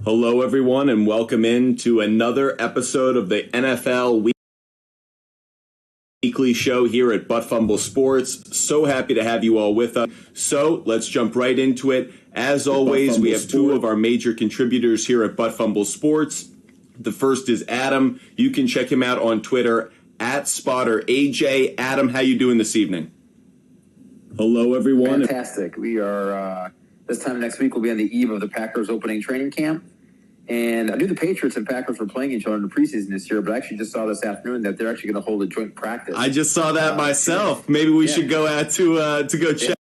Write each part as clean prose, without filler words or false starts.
Hello, everyone, and welcome in to another episode of the NFL Weekly Show here at Fumble Sports. So happy to have you all with us. So let's jump right into it. As always, we have two of our major contributors here at Fumble Sports. The first is Adam. You can check him out on Twitter at SpotterAJ. Adam, how you doing this evening? Hello, everyone. Fantastic. We are, this time next week, we'll be on the eve of the Packers opening training camp. And I knew the Patriots and Packers were playing each other in the preseason this year, but I actually just saw this afternoon that they're actually going to hold a joint practice. I just saw that myself. Maybe we should go out to go check.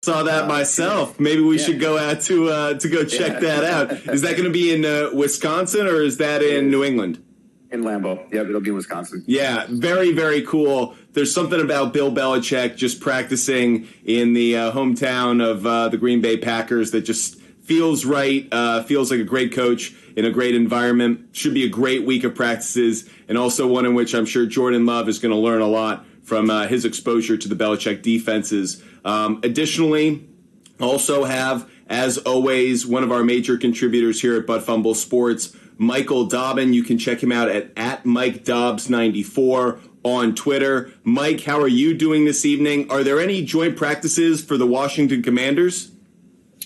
Saw that myself. Maybe we should go out to go check that out. Is that going to be in Wisconsin or is that in New England? In Lambeau. Yep, it'll be in Wisconsin. Yeah, very, very cool. There's something about Bill Belichick just practicing in the hometown of the Green Bay Packers that just feels right, feels like a great coach in a great environment. Should be a great week of practices, and also one in which I'm sure Jordan Love is going to learn a lot from his exposure to the Belichick defenses. Additionally, also have, as always, one of our major contributors here at Fumble Sports, Michael Dobbin. You can check him out at MikeDobbs94 on Twitter. Mike, how are you doing this evening? Are there any joint practices for the Washington Commanders?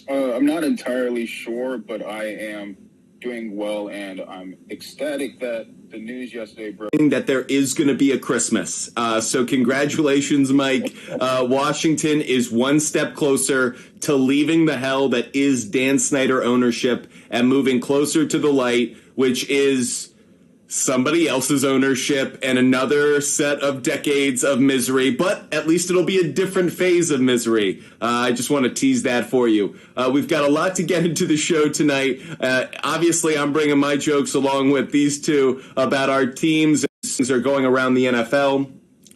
I'm not entirely sure, but I am doing well, and I'm ecstatic that the news yesterday broke that there is going to be a Christmas. So congratulations, Mike. Washington is one step closer to leaving the hell that is Dan Snyder ownership and moving closer to the light, which is somebody else's ownership and another set of decades of misery, but at least it'll be a different phase of misery. I just want to tease that for you. We've got a lot to get into the show tonight. Obviously, I'm bringing my jokes along with these two about our teams. Things are going around the NFL.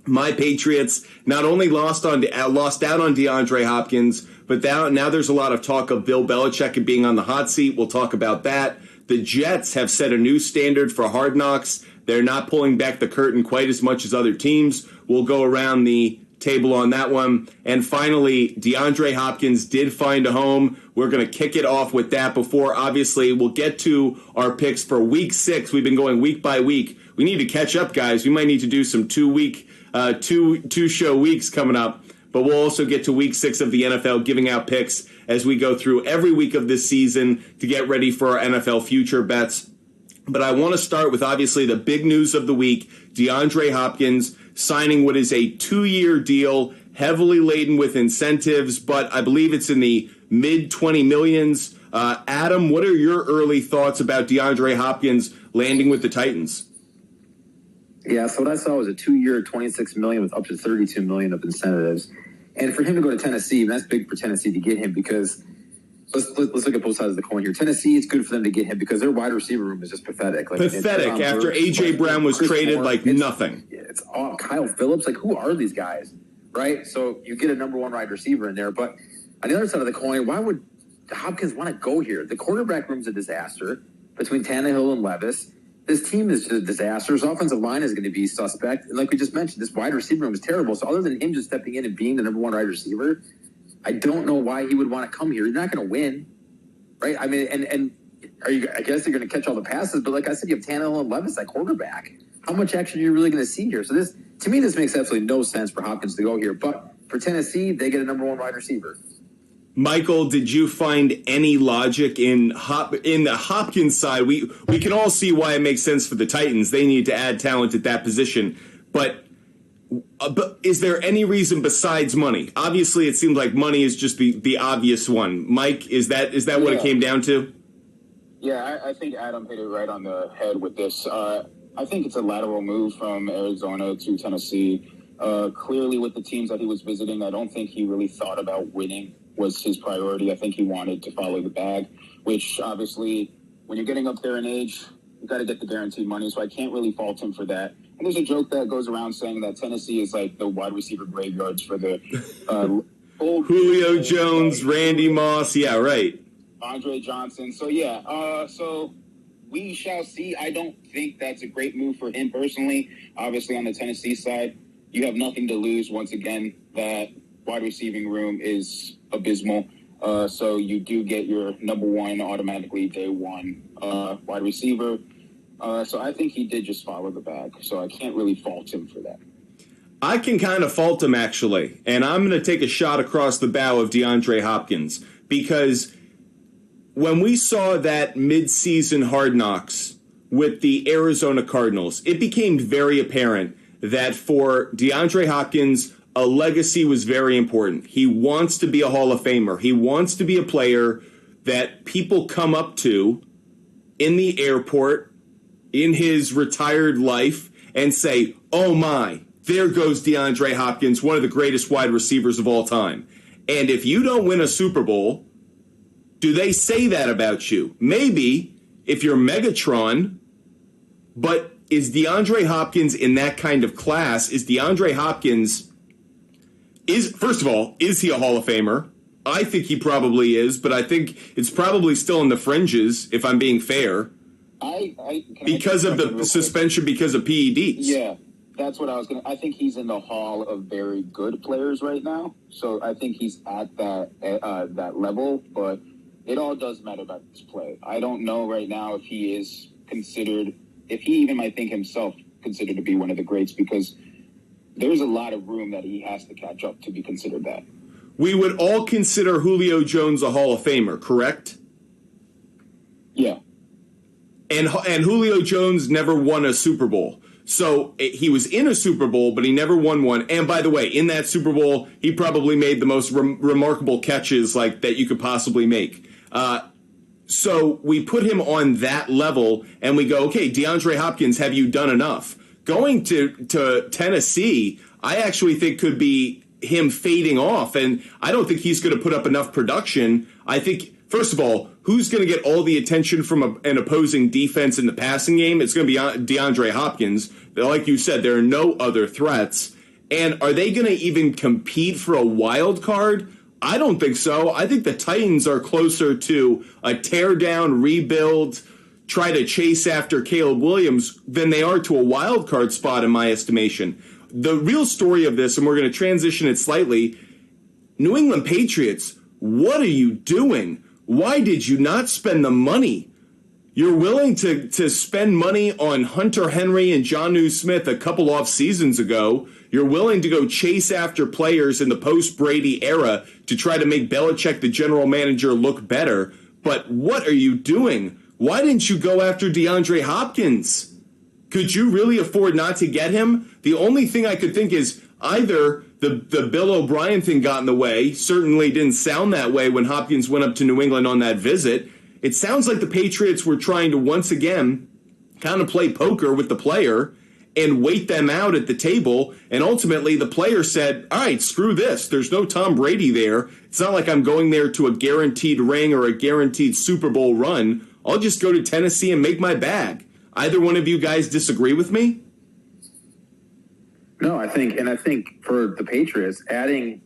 My Patriots not only lost out on DeAndre Hopkins, but now there's a lot of talk of Bill Belichick and being on the hot seat. We'll talk about that. The Jets have set a new standard for Hard Knocks. They're not pulling back the curtain quite as much as other teams. We'll go around the table on that one. And finally, DeAndre Hopkins did find a home. We're going to kick it off with that before, obviously, we'll get to our picks for Week 6. We've been going week by week. We need to catch up, guys. We might need to do some two-show weeks coming up. But we'll also get to Week 6 of the NFL, giving out picks as we go through every week of this season to get ready for our NFL future bets. But I want to start with, obviously, the big news of the week, DeAndre Hopkins signing what is a 2-year deal, heavily laden with incentives, but I believe it's in the mid-20 millions. Adam, what are your early thoughts about DeAndre Hopkins landing with the Titans? Yeah, so what I saw was a 2-year, $26 million with up to $32 million of incentives. And for him to go to Tennessee, that's big for Tennessee to get him because let's look at both sides of the coin here. Tennessee, it's good for them to get him because their wide receiver room is just pathetic. Pathetic after A.J. Brown was traded like nothing. It's all Kyle Phillips. Like, who are these guys, right? So you get a number one wide receiver in there. But on the other side of the coin, why would Hopkins want to go here? The quarterback room's a disaster between Tannehill and Levis. This team is just a disaster. His offensive line is going to be suspect. And like we just mentioned, this wide receiver room is terrible. So other than him just stepping in and being the number one wide receiver, I don't know why he would want to come here. You're not going to win, right? I mean, and I guess you're going to catch all the passes. But like I said, you have Tannehill and Levis at quarterback. How much action are you really going to see here? So this, to me, this makes absolutely no sense for Hopkins to go here. But for Tennessee, they get a number one wide receiver. Michael, did you find any logic in the Hopkins side? We can all see why it makes sense for the Titans. They need to add talent at that position. But is there any reason besides money? Obviously, it seems like money is just the obvious one. Mike, is that what it came down to? Yeah, I think Adam hit it right on the head with this. I think it's a lateral move from Arizona to Tennessee. Clearly, with the teams that he was visiting, I don't think he really thought about winning was his priority. I think he wanted to follow the bag, which obviously, when you're getting up there in age, you got to get the guaranteed money. So I can't really fault him for that. And there's a joke that goes around saying that Tennessee is like the wide receiver graveyards for the old Julio Jones, Randy Moss. Yeah, right. Andre Johnson. So, yeah. So we shall see. I don't think that's a great move for him personally. Obviously, on the Tennessee side, you have nothing to lose. Once again, that wide receiving room is abysmal. So you do get your number one automatically day one wide receiver. So I think he did just follow the bag. So I can't really fault him for that. I can kind of fault him, actually. And I'm going to take a shot across the bow of DeAndre Hopkins. Because when we saw that midseason Hard Knocks with the Arizona Cardinals, it became very apparent that for DeAndre Hopkins, a legacy was very important. He wants to be a Hall of Famer. He wants to be a player that people come up to in the airport, in his retired life, and say, oh my, there goes DeAndre Hopkins, one of the greatest wide receivers of all time. And if you don't win a Super Bowl, do they say that about you? Maybe if you're Megatron, but is DeAndre Hopkins in that kind of class? Is DeAndre Hopkins, first of all, is he a Hall of Famer? I think he probably is, but I think it's probably still in the fringes, if I'm being fair. Because of the suspension, because of PEDs. Yeah, that's what I was going to. I think he's in the hall of very good players right now. So I think he's at that level, but it all does matter about his play. I don't know right now if he is considered, if he even might think himself considered to be one of the greats, because there's a lot of room that he has to catch up to be considered that. We would all consider Julio Jones a Hall of Famer, correct? Yeah. And Julio Jones never won a Super Bowl. So he was in a Super Bowl, but he never won one. And by the way, in that Super Bowl, he probably made the most remarkable catches like that you could possibly make. So we put him on that level, and we go, okay, DeAndre Hopkins, have you done enough? Going to Tennessee, I actually think could be him fading off, and I don't think he's going to put up enough production. I think, first of all, who's going to get all the attention from an opposing defense in the passing game? It's going to be DeAndre Hopkins. Like you said, there are no other threats. And are they going to even compete for a wild card? I don't think so. I think the Titans are closer to a tear-down, rebuild, try to chase after Caleb Williams than they are to a wild card spot, in my estimation. The real story of this, and we're going to transition it slightly, New England Patriots, what are you doing? Why did you not spend the money? You're willing to spend money on Hunter Henry and Jonnu Smith a couple off seasons ago. You're willing to go chase after players in the post-Brady era to try to make Belichick, the general manager, look better. But what are you doing? Why didn't you go after DeAndre Hopkins? Could you really afford not to get him? The only thing I could think is either the Bill O'Brien thing got in the way. Certainly didn't sound that way when Hopkins went up to New England on that visit. It sounds like the Patriots were trying to once again kind of play poker with the player and wait them out at the table. And ultimately the player said, all right, screw this. There's no Tom Brady there. It's not like I'm going there to a guaranteed ring or a guaranteed Super Bowl run. I'll just go to Tennessee and make my bag. Either one of you guys disagree with me? No, I think for the Patriots, adding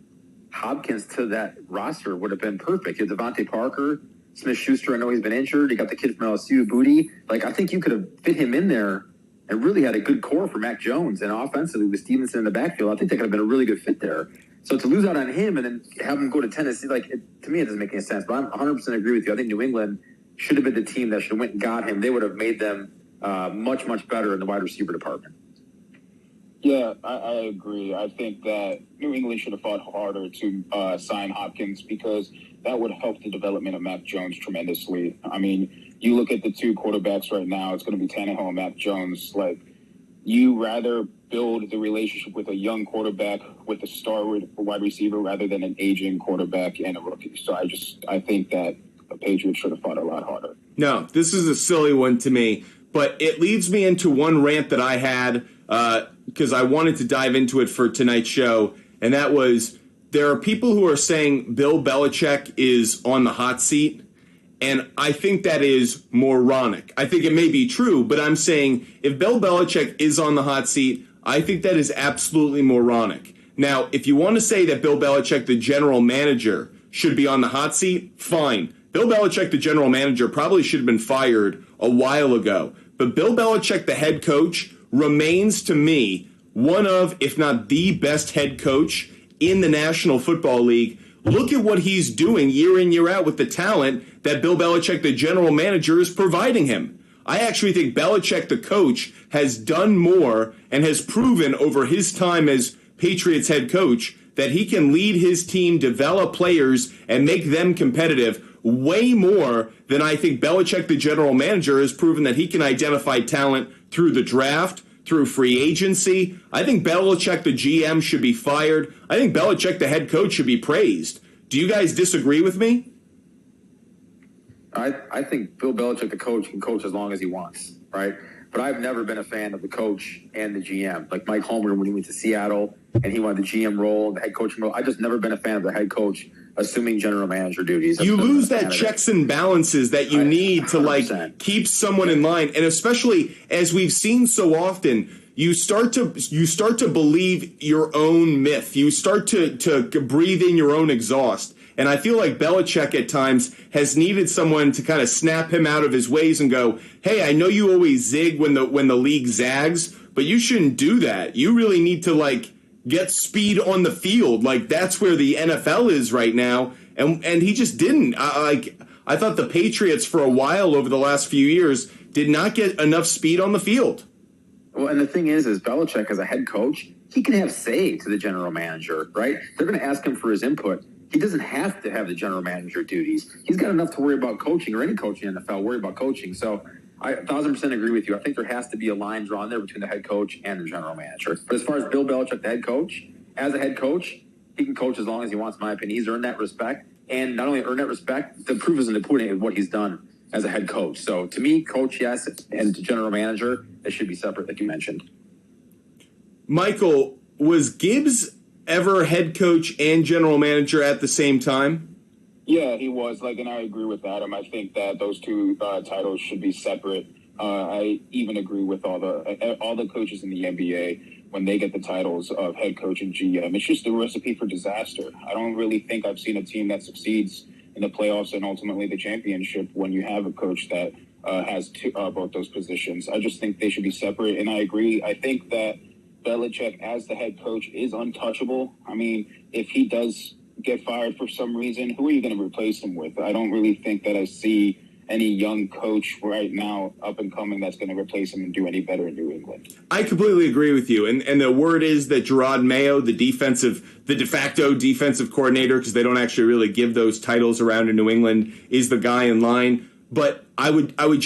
Hopkins to that roster would have been perfect. You have Devontae Parker, Smith-Schuster, I know he's been injured. You got the kid from LSU, Booty. Like, I think you could have fit him in there and really had a good core for Mac Jones. And offensively with Stevenson in the backfield, I think that could have been a really good fit there. So to lose out on him and then have him go to Tennessee, to me, it doesn't make any sense. But I'm 100% agree with you. I think New England should have been the team that should have went and got him. They would have made them much, much better in the wide receiver department. Yeah, I agree. I think that New England should have fought harder to sign Hopkins because that would help the development of Mac Jones tremendously. I mean, you look at the two quarterbacks right now, it's going to be Tannehill and Mac Jones. Like, you rather build the relationship with a young quarterback with a star wide receiver rather than an aging quarterback and a rookie. So I think that the Patriots should have fought a lot harder. No, this is a silly one to me, but it leads me into one rant that I had because I wanted to dive into it for tonight's show, and that was there are people who are saying Bill Belichick is on the hot seat, and I think that is moronic. I think it may be true, but I'm saying if Bill Belichick is on the hot seat, I think that is absolutely moronic. Now, if you want to say that Bill Belichick, the general manager, should be on the hot seat, fine. Bill Belichick, the general manager, probably should have been fired a while ago. But Bill Belichick, the head coach, remains to me one of, if not the best head coach in the National Football League. Look at what he's doing year in, year out with the talent that Bill Belichick, the general manager, is providing him. I actually think Belichick, the coach, has done more and has proven over his time as Patriots head coach that he can lead his team, develop players, and make them competitive way more than I think Belichick, the general manager, has proven that he can identify talent through the draft, through free agency. I think Belichick, the GM, should be fired. I think Belichick, the head coach, should be praised. Do you guys disagree with me? I think Bill Belichick, the coach, can coach as long as he wants, right? But I've never been a fan of the coach and the GM. Like Mike Homer, when he went to Seattle and he wanted the GM role, the head coaching role, I just never been a fan of the head coach assuming general manager duties. You lose that checks and balances that you need to 100%. Keep someone in line, and especially as we've seen so often, you start to believe your own myth. You start to breathe in your own exhaust. And I feel like Belichick at times has needed someone to kind of snap him out of his ways and go, hey, I know you always zig when the league zags, but you shouldn't do that. You really need to get speed on the field. That's where the NFL is right now. And he just didn't. I thought the Patriots for a while over the last few years did not get enough speed on the field. Well, and the thing is Belichick as a head coach, he can have say to the general manager, right? They're going to ask him for his input. He doesn't have to have the general manager duties. He's got enough to worry about coaching, or any coach in the NFL worry about coaching. So I 1,000% agree with you. I think there has to be a line drawn there between the head coach and the general manager. But as far as Bill Belichick, the head coach, as a head coach, he can coach as long as he wants, in my opinion. He's earned that respect. And not only earned that respect, the proof is in the pudding of what he's done as a head coach. So to me, coach, yes, and general manager, they should be separate, like you mentioned. Michael, was Gibbs ever head coach and general manager at the same time? Yeah, he was. And I agree with Adam. I think that those two titles should be separate. I even agree with all the coaches in the NBA when they get the titles of head coach and GM. It's just a recipe for disaster. I don't really think I've seen a team that succeeds in the playoffs and ultimately the championship when you have a coach that has both those positions. I just think they should be separate, and I agree. I think that Belichick as the head coach is untouchable. I mean, if he does get fired for some reason, who are you going to replace him with? I don't really think that I see any young coach right now up and coming that's going to replace him and do any better in New England. I completely agree with you. And the word is that Gerard Mayo, the de facto defensive coordinator, because they don't actually really give those titles around in New England, is the guy in line. But I would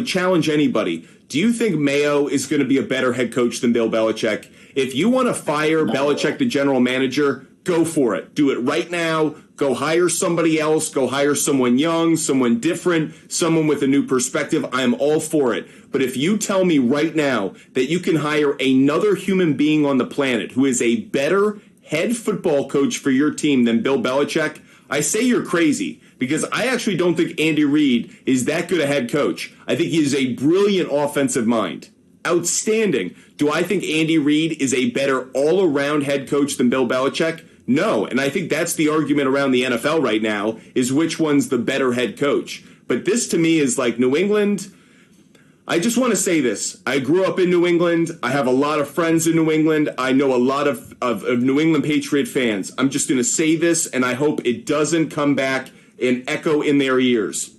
challenge anybody. Do you think Mayo is going to be a better head coach than Bill Belichick? If you want to fire Belichick, the general manager, go for it. Do it right now. Go hire somebody else. Go hire someone young, someone different, someone with a new perspective. I am all for it. But if you tell me right now that you can hire another human being on the planet who is a better head football coach for your team than Bill Belichick, I say you're crazy, because I actually don't think Andy Reid is that good a head coach. I think he is a brilliant offensive mind. Outstanding. Do I think Andy Reid is a better all-around head coach than Bill Belichick? No, and I think that's the argument around the NFL right now, is which one's the better head coach. But this to me is like New England. I just want to say this. I grew up in New England. I have a lot of friends in New England. I know a lot of New England Patriot fans. I'm just going to say this, and I hope it doesn't come back and echo in their ears.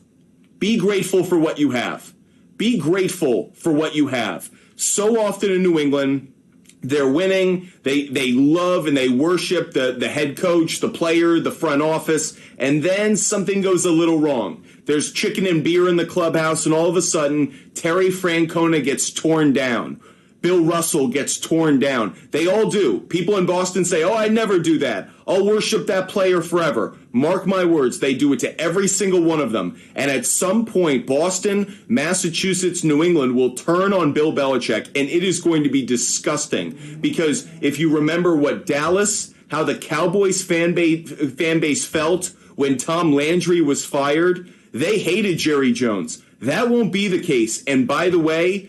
Be grateful for what you have. Be grateful for what you have. So often in New England, they're winning. They love and they worship the head coach, the player, the front office, and then something goes a little wrong. There's chicken and beer in the clubhouse, and all of a sudden, Terry Francona gets torn down. Bill Russell gets torn down. They all do. People in Boston say, oh, I never do that. I'll worship that player forever. Mark my words, they do it to every single one of them. And at some point, Boston, Massachusetts, New England will turn on Bill Belichick, and it is going to be disgusting. Because if you remember what Dallas, how the Cowboys fan base felt when Tom Landry was fired, they hated Jerry Jones. That won't be the case. And by the way,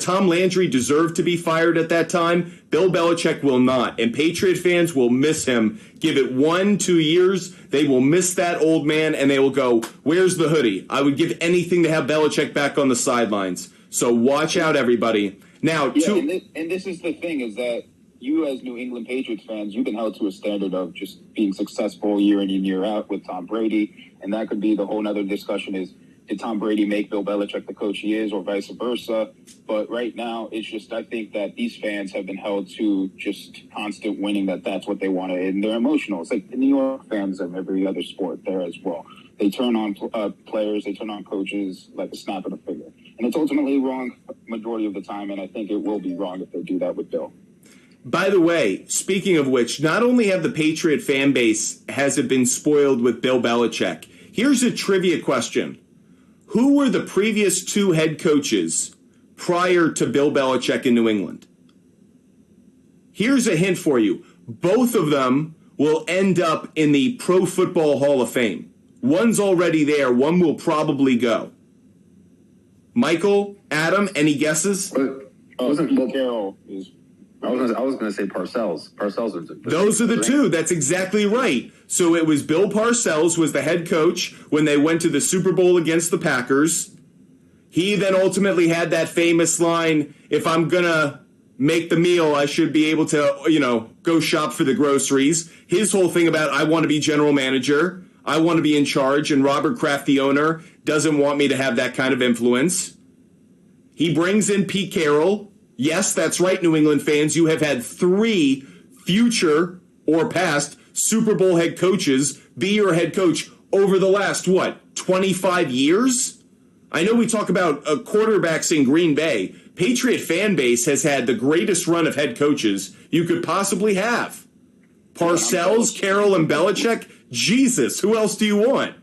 Tom Landry deserved to be fired at that time. Bill Belichick will not. And Patriot fans will miss him. Give it 1-2 years. They will miss that old man, and they will go, where's the hoodie? I would give anything to have Belichick back on the sidelines. So watch out, everybody. Now, and this is the thing, is that you as New England Patriots fans, you've been held to a standard of just being successful year in and year out with Tom Brady. And that could be the whole other discussion is, did Tom Brady make Bill Belichick the coach he is, or vice versa? But right now, it's just, I think that these fans have been held to just constant winning, that's what they want, and they're emotional. It's like the New York fans of every other sport there as well. They turn on players, they turn on coaches like a snap of a finger. And it's ultimately wrong majority of the time, and I think it will be wrong if they do that with Bill. By the way, speaking of which, not only have the Patriot fan base has it been spoiled with Bill Belichick, here's a trivia question. Who were the previous 2 head coaches prior to Bill Belichick in New England? Here's a hint for you. Both of them will end up in the Pro Football Hall of Fame. One's already there. One will probably go. Michael, Adam, any guesses? Carroll is... I was going to say Parcells. Those are the 2. That's exactly right. So it was Bill Parcells was the head coach when they went to the Super Bowl against the Packers. He then ultimately had that famous line, if I'm going to make the meal, I should be able to, go shop for the groceries. His whole thing about, I want to be general manager. I want to be in charge. And Robert Kraft, the owner, doesn't want me to have that kind of influence. He brings in Pete Carroll. Yes, that's right, New England fans. You have had 3 future or past Super Bowl head coaches be your head coach over the last, 25 years? I know we talk about quarterbacks in Green Bay. Patriot fan base has had the greatest run of head coaches you could possibly have. Parcells, Carroll, and Belichick? Jesus, who else do you want?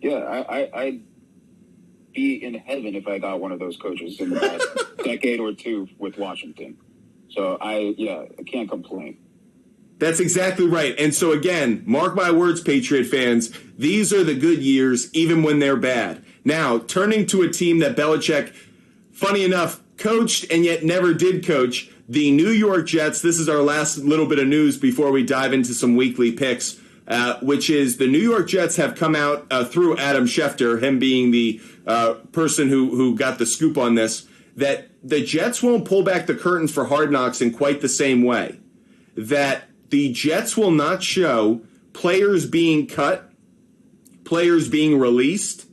Yeah, I'd be in heaven if I got one of those coaches in the past decade or 2 with Washington. So I can't complain. That's exactly right. And so again, mark my words, Patriot fans, these are the good years, even when they're bad. Now, turning to a team that Belichick, funny enough, coached and yet never did coach, the New York Jets. This is our last little bit of news before we dive into some weekly picks, which is the New York Jets have come out through Adam Schefter, him being the person who got the scoop on this, that the Jets won't pull back the curtains for Hard Knocks in quite the same way. That the Jets will not show players being cut, players being released.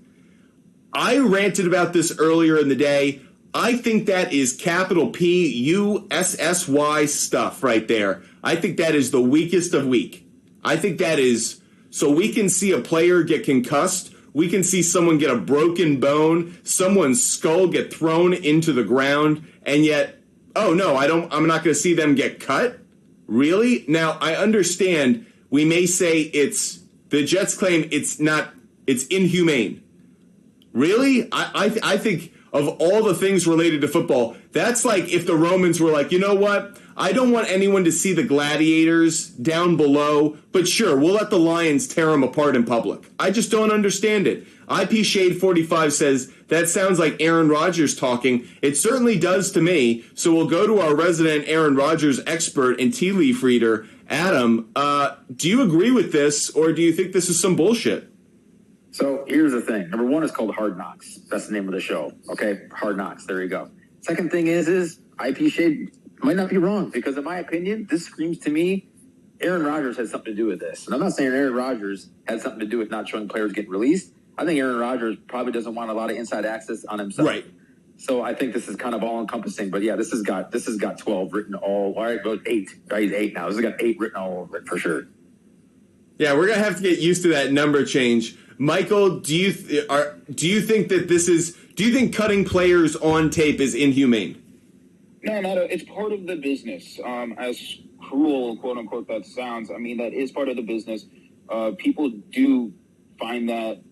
I ranted about this earlier in the day. I think that is capital P-U-S-S-Y stuff right there. I think that is the weakest of weak. I think that is so we can see a player get concussed. We can see someone get a broken bone, someone's skull get thrown into the ground, and yet, oh no, I'm not going to see them get cut? Really? Now, I understand we may say the Jets claim it's inhumane. Really? I think of all the things related to football, that's like if the Romans were like, you know what? I don't want anyone to see the gladiators down below, but sure, we'll let the lions tear them apart in public. I just don't understand it. IP Shade 45 says, that sounds like Aaron Rodgers talking. It certainly does to me. So we'll go to our resident Aaron Rodgers expert and tea leaf reader, Adam. Do you agree with this, or do you think this is some bullshit? So here's the thing. Number 1 is called Hard Knocks. That's the name of the show. Okay, Hard Knocks. There you go. Second thing is IP Shade might not be wrong, because in my opinion, this screams to me Aaron Rodgers had something to do with this. And I'm not saying Aaron Rodgers had something to do with not showing players getting released. I think Aaron Rodgers probably doesn't want a lot of inside access on himself. Right. So I think this is kind of all encompassing. But yeah, this has got 12 written all right, well, 8. Right, he's 8 now. This has got 8 written all over it for sure. Yeah, we're gonna have to get used to that number change. Michael, do you think that do you think cutting players on tape is inhumane? No, it's part of the business. As cruel, quote unquote, that sounds, I mean, that is part of the business. People do find that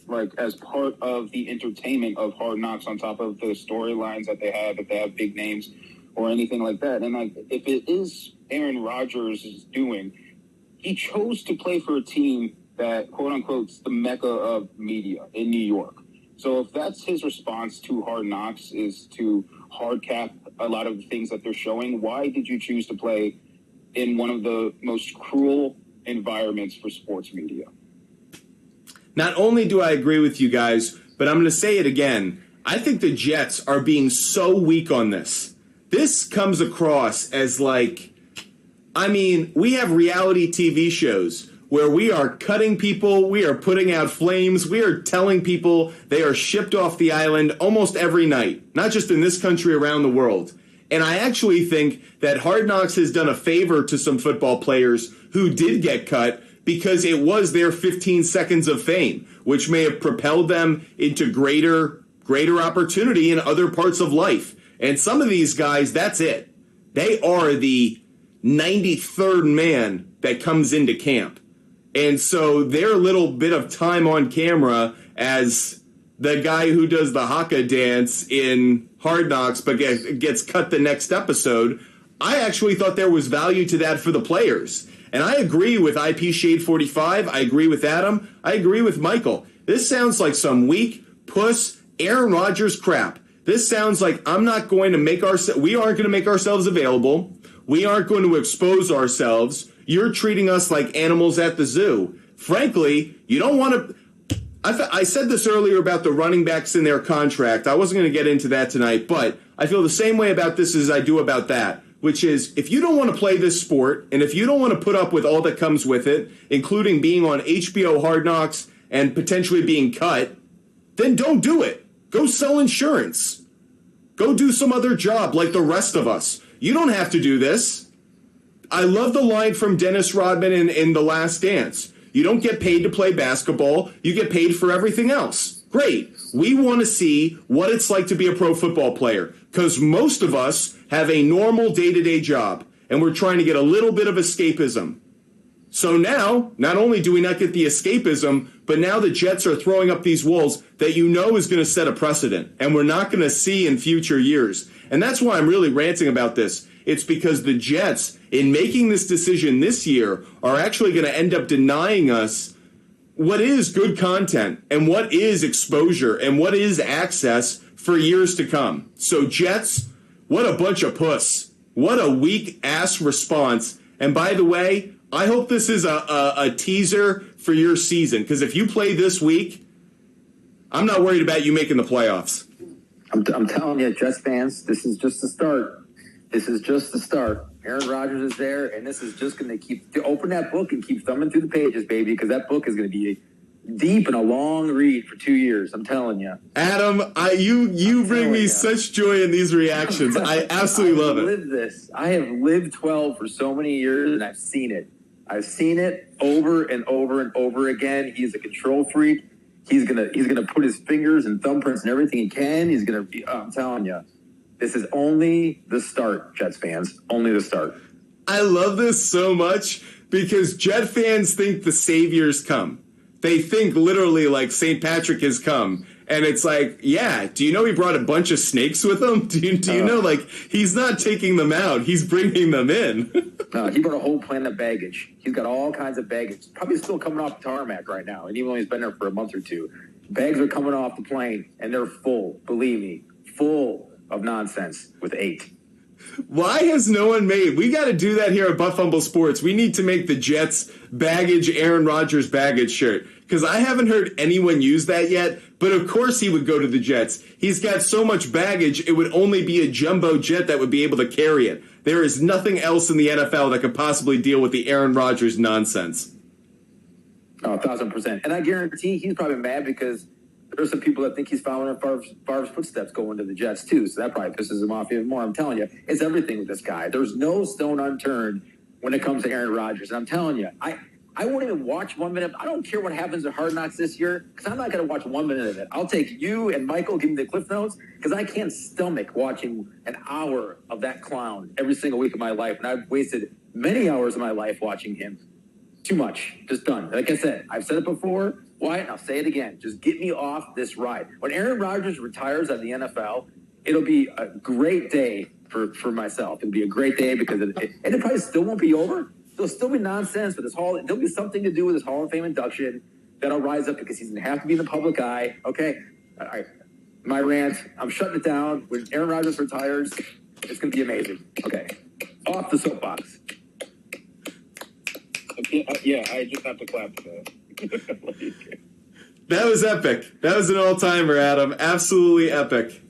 like as part of the entertainment of Hard Knocks, on top of the storylines that they have, if they have big names or anything like that. And like, if it is Aaron Rodgers' doing, he chose to play for a team that, quote unquote, is the mecca of media in New York. So if that's his response to Hard Knocks, is to hard cap a lot of the things that they're showing, why did you choose to play in one of the most cruel environments for sports media? Not only do I agree with you guys, but I'm going to say it again. I think the Jets are being so weak on this. This comes across as like, I mean, we have reality TV shows where we are cutting people, we are putting out flames, we are telling people they are shipped off the island almost every night, not just in this country, around the world. And I actually think that Hard Knocks has done a favor to some football players who did get cut because it was their 15 seconds of fame, which may have propelled them into greater opportunity in other parts of life. And some of these guys, that's it. They are the 93rd man that comes into camp. And so their little bit of time on camera as the guy who does the haka dance in Hard Knocks but gets cut the next episode, I actually thought there was value to that for the players. And I agree with IP Shade 45. I agree with Adam. I agree with Michael. This sounds like some weak, puss, Aaron Rodgers crap. This sounds like we aren't going to make ourselves available. We aren't going to expose ourselves. You're treating us like animals at the zoo. Frankly, you don't want to... I said this earlier about the running backs in their contract. I wasn't going to get into that tonight, but I feel the same way about this as I do about that, which is if you don't want to play this sport and if you don't want to put up with all that comes with it, including being on HBO Hard Knocks and potentially being cut, then don't do it. Go sell insurance. Go do some other job like the rest of us. You don't have to do this. I love the line from Dennis Rodman in The Last Dance. You don't get paid to play basketball. You get paid for everything else. Great. We want to see what it's like to be a pro football player because most of us have a normal day-to-day job, and we're trying to get a little bit of escapism. So now, not only do we not get the escapism, but now the Jets are throwing up these walls that you know is going to set a precedent, and we're not going to see in future years. And that's why I'm really ranting about this. It's because the Jets, in making this decision this year, are actually going to end up denying us what is good content and what is exposure and what is access for years to come. So Jets, what a bunch of puss. What a weak-ass response. And by the way, I hope this is a teaser for your season, because if you play this week, I'm not worried about you making the playoffs. I'm telling you, Jets fans, this is just the start. This is just the start. Aaron Rodgers is there, and this is just going to open that book and keep thumbing through the pages, baby, because that book is going to be deep and a long read for 2 years. I'm telling you. Adam, you bring me such joy in these reactions. I absolutely love it. I have lived 12 for so many years, and I've seen it. I've seen it over and over and over again. He's a control freak. He's gonna put his fingers and thumbprints and everything he can. He's gonna be. I'm telling you. This is only the start, Jets fans. Only the start. I love this so much because Jet fans think the savior's come. They think literally like St. Patrick has come. And it's like, yeah, do you know he brought a bunch of snakes with him? Do you know, like, he's not taking them out. He's bringing them in. No, he brought a whole plan of baggage. He's got all kinds of baggage. Probably still coming off the tarmac right now. And even though he's been there for a month or two, bags are coming off the plane, and they're full, believe me, full of nonsense with 8. Why has no one made? We got to do that here at Fumble Sports. We need to make the Jets baggage Aaron Rodgers baggage shirt because I haven't heard anyone use that yet. But of course he would go to the Jets. He's got so much baggage, it would only be a jumbo jet that would be able to carry it. There is nothing else in the NFL that could possibly deal with the Aaron Rodgers nonsense. Oh, 1,000%. And I guarantee he's probably mad because there's some people that think he's following in Favre's footsteps going to the Jets, too. So that probably pisses him off even more. I'm telling you, it's everything with this guy. There's no stone unturned when it comes to Aaron Rodgers. And I'm telling you, I won't even watch 1 minute. I don't care what happens at Hard Knocks this year because I'm not going to watch 1 minute of it. I'll take you and Michael, give me the Cliff Notes because I can't stomach watching an hour of that clown every single week of my life. And I've wasted many hours of my life watching him. Too much. Just done. Like I said, I've said it before. Why? And I'll say it again. Just get me off this ride. When Aaron Rodgers retires out of the NFL, it'll be a great day for myself. It'll be a great day because it probably still won't be over. There'll still be nonsense with this there'll be something to do with his Hall of Fame induction that'll rise up because he's going to have to be in the public eye. Okay. All right. My rant. I'm shutting it down. When Aaron Rodgers retires, it's going to be amazing. Okay. Off the soapbox. Yeah, I just have to clap for that. That was epic. That was an all-timer, Adam. Absolutely epic.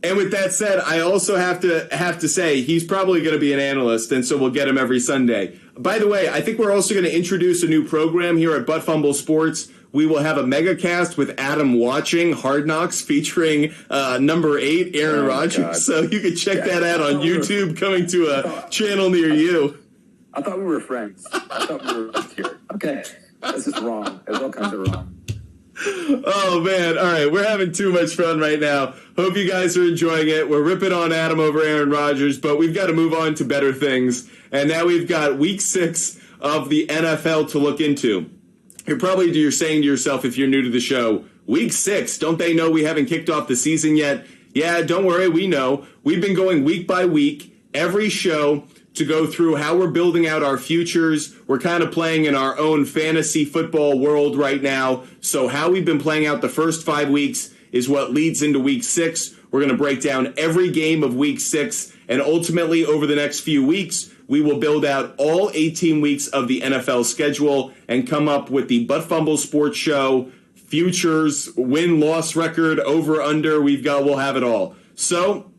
And with that said, I also have to say he's probably going to be an analyst, and so we'll get him every Sunday. By the way, I think we're also going to introduce a new program here at Fumble Sports. We will have a megacast with Adam watching Hard Knocks featuring number 8, Aaron Rodgers. God. So you can check that out on YouTube, coming to a channel near you. I thought we were friends. I thought we were friends here. Okay. This is wrong. There's all kinds of wrong. Oh, man. All right. We're having too much fun right now. Hope you guys are enjoying it. We're ripping on Adam over Aaron Rodgers, but we've got to move on to better things. And now we've got week 6 of the NFL to look into. You're saying to yourself, if you're new to the show, week 6, don't they know we haven't kicked off the season yet? Yeah, don't worry. We know. We've been going week by week, every show, to go through how we're building out our futures. We're kind of playing in our own fantasy football world right now. So how we've been playing out the first 5 weeks is what leads into week 6. We're going to break down every game of week 6. And ultimately, over the next few weeks, we will build out all 18 weeks of the NFL schedule and come up with the Butt Fumble Sports Show, futures, win-loss record, over-under. We'll have it all. So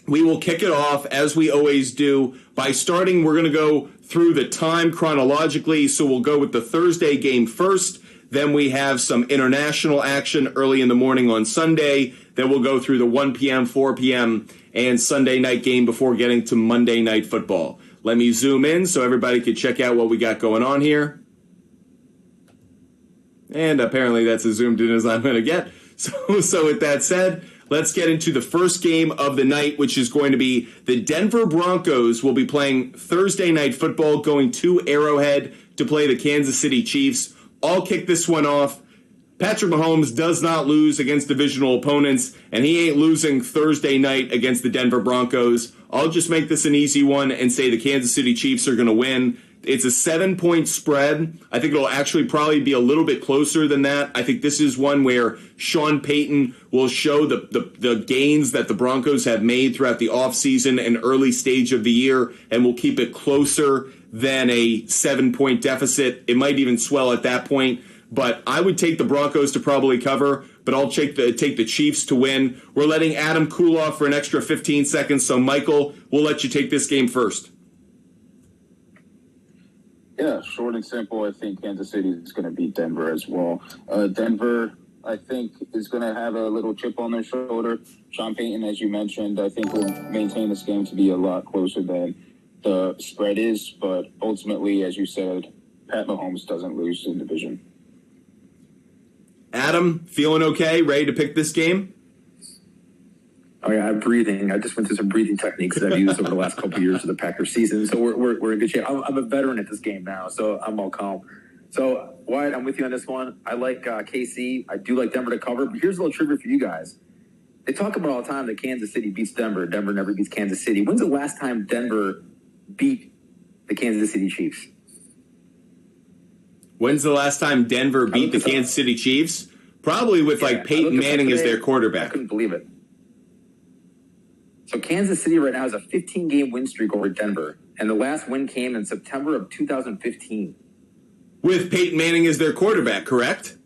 we will kick it off, as we always do, by starting. We're going to go through the time chronologically, so we'll go with the Thursday game first. Then we have some international action early in the morning on Sunday. Then we'll go through the 1 p.m., 4 p.m., and Sunday night game before getting to Monday Night Football. Let me zoom in so everybody can check out what we got going on here. And apparently that's as zoomed in as I'm going to get. So with that said, let's get into the first game of the night, which is going to be the Denver Broncos will be playing Thursday Night Football, going to Arrowhead to play the Kansas City Chiefs. I'll kick this one off. Patrick Mahomes does not lose against divisional opponents, and he ain't losing Thursday night against the Denver Broncos. I'll just make this an easy one and say the Kansas City Chiefs are going to win. It's a 7-point spread. I think it'll actually probably be a little bit closer than that. I think this is one where Sean Payton will show the gains that the Broncos have made throughout the offseason and early stage of the year, and will keep it closer than a 7-point deficit. It might even swell at that point. But I would take the Broncos to probably cover, but I'll take the Chiefs to win. We're letting Adam cool off for an extra 15 seconds, so Michael, we'll let you take this game first. Yeah, short and simple. I think Kansas City is going to beat Denver as well. Denver, I think, is going to have a little chip on their shoulder. Sean Payton, as you mentioned, I think will maintain this game to be a lot closer than the spread is. But ultimately, as you said, Pat Mahomes doesn't lose in division. Adam, feeling okay? Ready to pick this game? Oh, yeah, I'm breathing. I just went through some breathing techniques that I've used over the last couple of years of the Packers season. So we're in good shape. I'm a veteran at this game now, so I'm all calm. So, Wyatt, I'm with you on this one. I like KC. I do like Denver to cover. But here's a little trivia for you guys. They talk about all the time that Kansas City beats Denver. Denver never beats Kansas City. When's the last time Denver beat the Kansas City Chiefs? When's the last time Denver beat the Kansas City Chiefs? Probably with Peyton Manning as their quarterback. I couldn't believe it. So Kansas City right now has a 15-game win streak over Denver, and the last win came in September of 2015. With Peyton Manning as their quarterback, correct?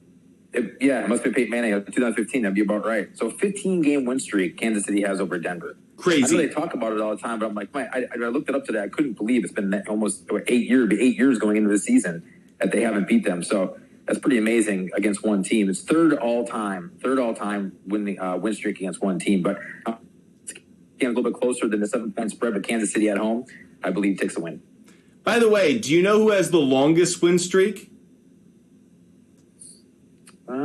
It must be Peyton Manning in 2015. That'd be about right. So 15-game win streak Kansas City has over Denver. Crazy. I know they talk about it all the time, but I'm like, man, I looked it up today. I couldn't believe it's been almost 8 years going into the season that they haven't beat them. So that's pretty amazing against one team. It's third all time win streak against one team. But a little bit closer than the 7-point spread, but Kansas City at home, I believe, takes the win. By the way, do you know who has the longest win streak? I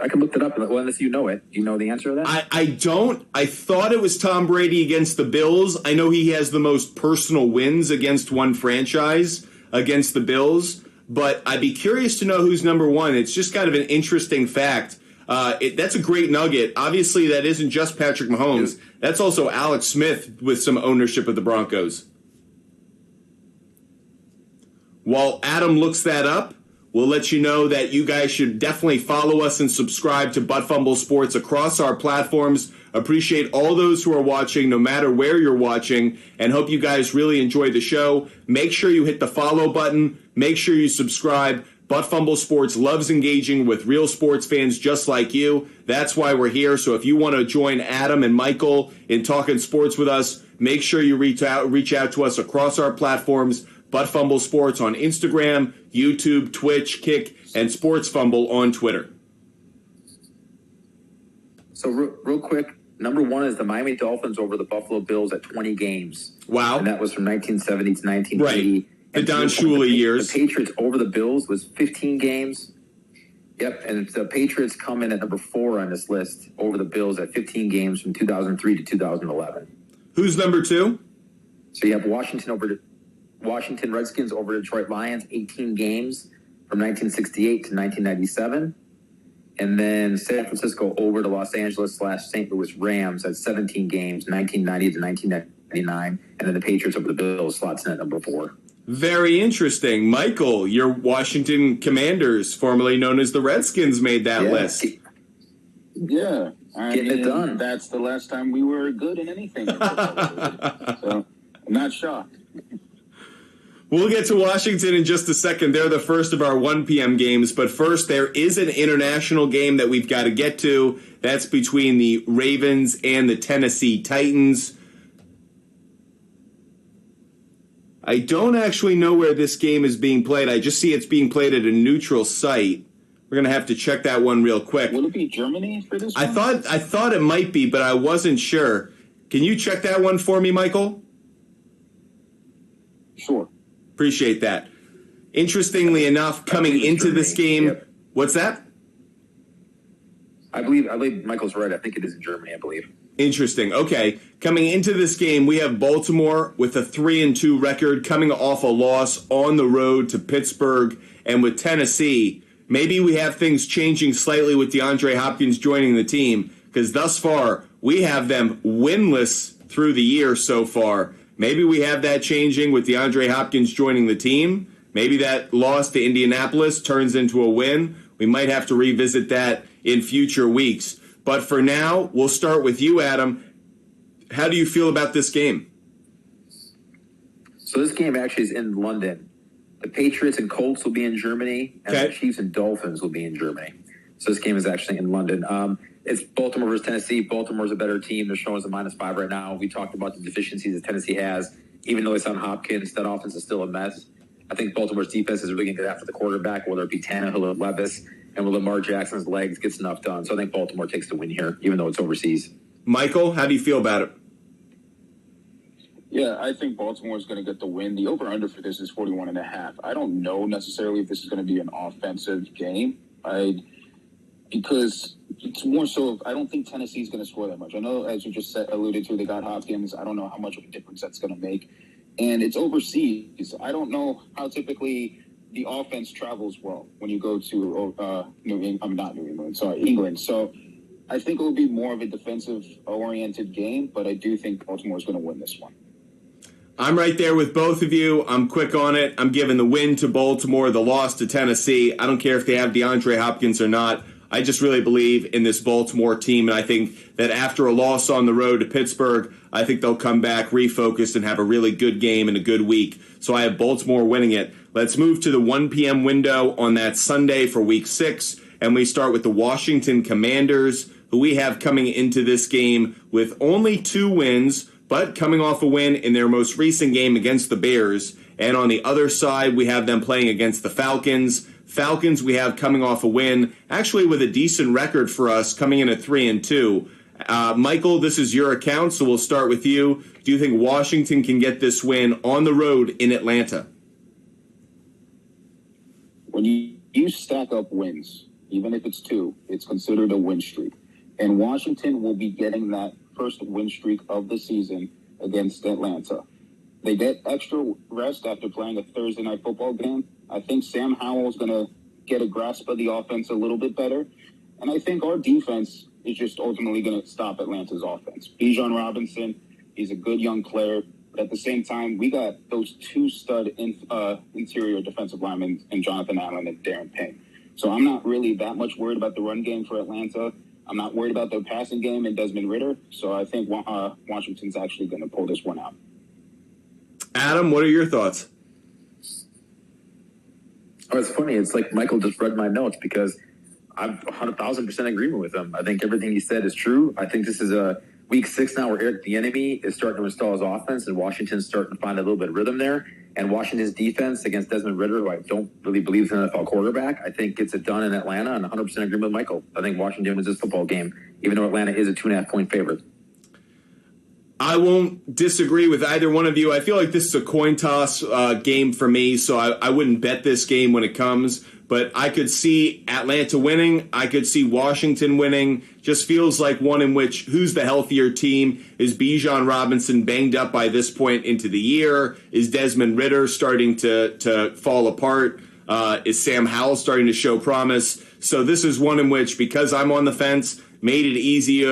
can look it up unless you know it. Do you know the answer to that? I don't. I thought it was Tom Brady against the Bills. I know he has the most personal wins against one franchise against the Bills, but I'd be curious to know who's number one. It's just kind of an interesting fact. That's a great nugget. Obviously, that isn't just Patrick Mahomes. That's also Alex Smith with some ownership of the Broncos. While Adam looks that up, We'll let you know that you guys should definitely follow us and subscribe to Butt Fumble Sports across our platforms. Appreciate all those who are watching, no matter where you're watching, and hope you guys really enjoy the show. Make sure you hit the follow button. Make sure you subscribe. Butt Fumble Sports loves engaging with real sports fans just like you. That's why we're here. So if you want to join Adam and Michael in talking sports with us, make sure you reach out to us across our platforms. Butt Fumble Sports on Instagram, YouTube, Twitch, Kick, and Sports Fumble on Twitter. So real quick, number one is the Miami Dolphins over the Buffalo Bills at 20 games. Wow. And that was from 1970 to 1980. Right. The And Don Shula years. The Patriots over the Bills was 15 games. Yep, and the Patriots come in at number 4 on this list over the Bills at 15 games from 2003 to 2011. Who's number 2? So you have Washington Redskins over Detroit Lions, 18 games from 1968 to 1997. And then San Francisco over to Los Angeles/St. Louis Rams at 17 games, 1990 to 1999. And then the Patriots over the Bills slots in at number 4. Very interesting. Michael, your Washington Commanders, formerly known as the Redskins, made that list. Yeah. Getting it done. That's the last time we were good in anything. So I'm not shocked. We'll get to Washington in just a second. They're the first of our 1 p.m. games. But first, there is an international game that we've got to get to. That's between the Ravens and the Tennessee Titans. I don't actually know where this game is being played. I just see it's being played at a neutral site. We're going to have to check that one real quick. Will it be Germany for this one? I thought it might be, but I wasn't sure. Can you check that one for me, Michael? Sure. Appreciate that. Interestingly enough, coming into this game, Yep. What's that? I believe Michael's right. I think it is in Germany, I believe. Interesting. Okay. Coming into this game, we have Baltimore with a 3-2 record coming off a loss on the road to Pittsburgh, and with Tennessee, maybe we have things changing slightly with DeAndre Hopkins joining the team, because thus far we have them winless through the year so far. Maybe we have that changing with DeAndre Hopkins joining the team. Maybe that loss to Indianapolis turns into a win. We might have to revisit that in future weeks. But for now, we'll start with you, Adam. How do you feel about this game? So this game actually is in London. The Patriots and Colts will be in Germany, and Okay. the Chiefs and Dolphins will be in Germany. So this game is actually in London. It's Baltimore versus Tennessee. Baltimore's a better team. They're showing us a -5 right now. We talked about the deficiencies that Tennessee has. Even though it's on Hopkins, that offense is still a mess. I think Baltimore's defense is really going to get after the quarterback, whether it be Tannehill or Levis, and will Lamar Jackson's legs get enough done. So I think Baltimore takes the win here, even though it's overseas. Michael, how do you feel about it? Yeah, I think Baltimore is going to get the win. The over-under for this is 41.5. I don't know necessarily if this is going to be an offensive game. Because it's more so, I don't think Tennessee is going to score that much. I know, as you just alluded to, they got Hopkins. I don't know how much of a difference that's going to make. And it's overseas. I don't know how typically the offense travels well when you go to England. So I think it will be more of a defensive-oriented game, but I do think Baltimore is going to win this one. I'm right there with both of you. I'm quick on it. I'm giving the win to Baltimore, the loss to Tennessee. I don't care if they have DeAndre Hopkins or not. I just really believe in this Baltimore team, and I think that after a loss on the road to Pittsburgh, I think they'll come back refocused and have a really good game and a good week. So I have Baltimore winning it. Let's move to the 1 p.m. window on that Sunday for Week 6, and we start with the Washington Commanders, who we have coming into this game with only 2 wins, but coming off a win in their most recent game against the Bears. And on the other side, we have them playing against the Falcons. Falcons we have coming off a win, actually with a decent record for us, coming in at 3-2. Michael, this is your account, so we'll start with you. Do you think Washington can get this win on the road in Atlanta? When you stack up wins, even if it's 2, it's considered a win streak. And Washington will be getting that first win streak of the season against Atlanta. They get extra rest after playing a Thursday night football game. I think Sam Howell's going to get a grasp of the offense a little bit better. And I think our defense is just ultimately going to stop Atlanta's offense. Bijan Robinson, he's a good young player, But at the same time, we got those two stud interior defensive linemen in Jonathan Allen and Darren Payne. So I'm not really that much worried about the run game for Atlanta. I'm not worried about their passing game and Desmond Ridder. So I think Washington's actually going to pull this one out. Adam, what are your thoughts? Oh, it's funny. It's like Michael just read my notes because I'm 100,000% agreement with him. I think everything he said is true. I think this is a week 6 now where Eric Bieniemy is starting to install his offense and Washington's starting to find a little bit of rhythm there. And Washington's defense against Desmond Ridder, who I don't really believe is an NFL quarterback, I think gets it done in Atlanta, and 100% agreement with Michael. I think Washington wins this football game, even though Atlanta is a 2.5-point favorite. I won't disagree with either one of you. I feel like this is a coin toss game for me, so I wouldn't bet this game when it comes. But I could see Atlanta winning. I could see Washington winning. Just feels like one in which who's the healthier team? Is Bijan Robinson banged up by this point into the year? Is Desmond Ridder starting to fall apart? Is Sam Howell starting to show promise? So this is one in which, because I'm on the fence, made it easy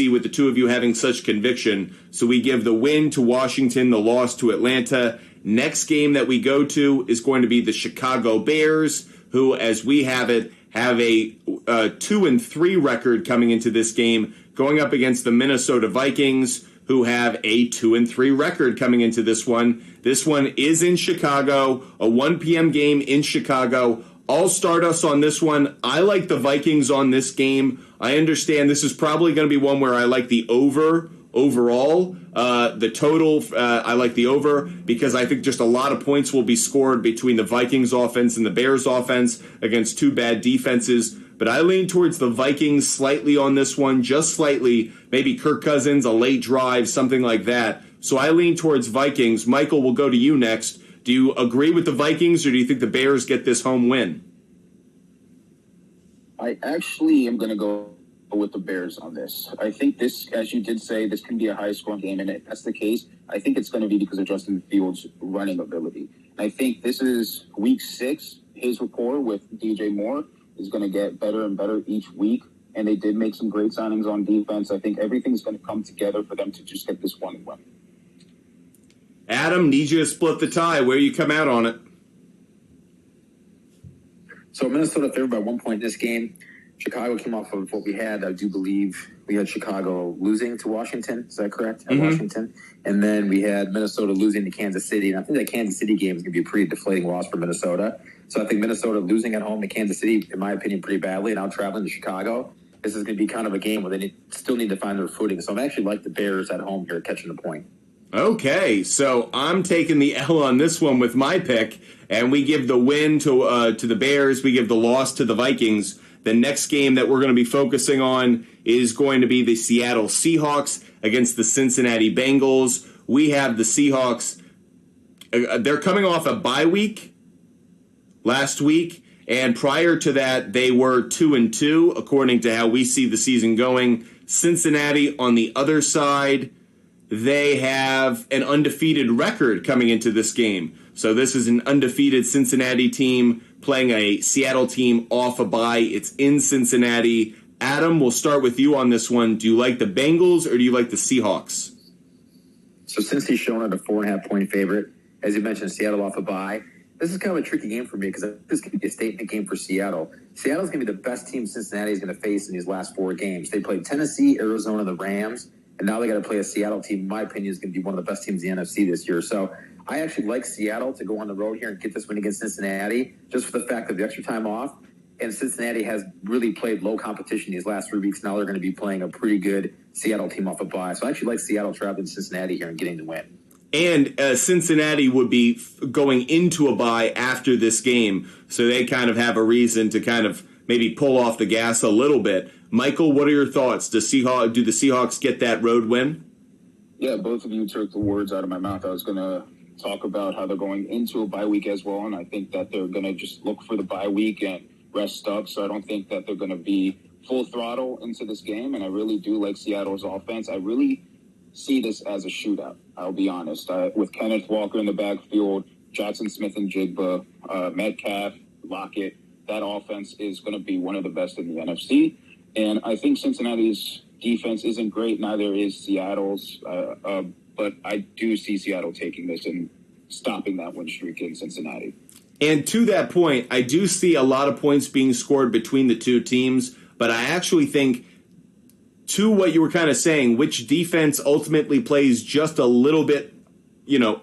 with the two of you having such conviction. So we give the win to Washington, the loss to Atlanta. Next game that we go to is going to be the Chicago Bears, who, as we have it, have a 2-3 record coming into this game, going up against the Minnesota Vikings, who have a 2-3 record coming into this one. This one is in Chicago, a 1 p.m. game in Chicago. I'll start us on this one. I like the Vikings on this game. I understand this is probably going to be one where I like the over overall. The total, I like the over because I think just a lot of points will be scored between the Vikings offense and the Bears offense against two bad defenses. But I lean towards the Vikings slightly on this one, just slightly. Maybe Kirk Cousins, a late drive, something like that. So I lean towards Vikings. Michael, we'll go to you next. Do you agree with the Vikings, or do you think the Bears get this home win? I actually am going to go with the Bears on this. I think this, as you did say, this can be a high-scoring game, and if that's the case, I think it's going to be because of Justin Fields' running ability. And I think this is week 6. His rapport with DJ Moore is going to get better and better each week, and they did make some great signings on defense. I think everything's going to come together for them to just get this one win. Adam, need you to split the tie. Where you come out on it? So Minnesota favored by 1 point in this game. Chicago came off of what we had. I do believe we had Chicago losing to Washington. Is that correct? At Washington. And then we had Minnesota losing to Kansas City. And I think that Kansas City game is going to be a pretty deflating loss for Minnesota. So I think Minnesota losing at home to Kansas City, in my opinion, pretty badly. And now traveling to Chicago, this is going to be kind of a game where they still need to find their footing. So I'm actually like the Bears at home here catching the point. Okay, so I'm taking the L on this one with my pick, and we give the win to the Bears. We give the loss to the Vikings. The next game that we're going to be focusing on is going to be the Seattle Seahawks against the Cincinnati Bengals. We have the Seahawks. They're coming off a bye week last week, and prior to that, they were 2-2, according to how we see the season going. Cincinnati on the other side, they have an undefeated record coming into this game. So this is an undefeated Cincinnati team playing a Seattle team off a bye. It's in Cincinnati. Adam, we'll start with you on this one. Do you like the Bengals or do you like the Seahawks? So since he's shown at a 4.5-point favorite, as you mentioned, Seattle off a bye, this is kind of a tricky game for me because this could be a statement game for Seattle. Seattle's going to be the best team Cincinnati is going to face in these last 4 games. They played Tennessee, Arizona, the Rams. And now they got to play a Seattle team. In my opinion, is going to be one of the best teams in the NFC this year. So I actually like Seattle to go on the road here and get this win against Cincinnati, just for the fact of the extra time off. And Cincinnati has really played low competition these last 3 weeks. Now they're going to be playing a pretty good Seattle team off a bye. So I actually like Seattle traveling to Cincinnati here and getting the win. And Cincinnati would be going into a bye after this game. So they kind of have a reason to kind of maybe pull off the gas a little bit. Michael, what are your thoughts? Do the Seahawks get that road win? Yeah, both of you took the words out of my mouth. I was going to talk about how they're going into a bye week as well, and I think that they're going to just look for the bye week and rest up, so I don't think that they're going to be full throttle into this game, and I really do like Seattle's offense. I really see this as a shootout, I'll be honest. With Kenneth Walker in the backfield, Jackson Smith and Jigba, Metcalf, Lockett, that offense is going to be one of the best in the NFC. And I think Cincinnati's defense isn't great. Neither is Seattle's. but I do see Seattle taking this and stopping that win streak in Cincinnati. And to that point, I do see a lot of points being scored between the two teams, but I actually think, to what you were kind of saying, which defense ultimately plays just a little bit,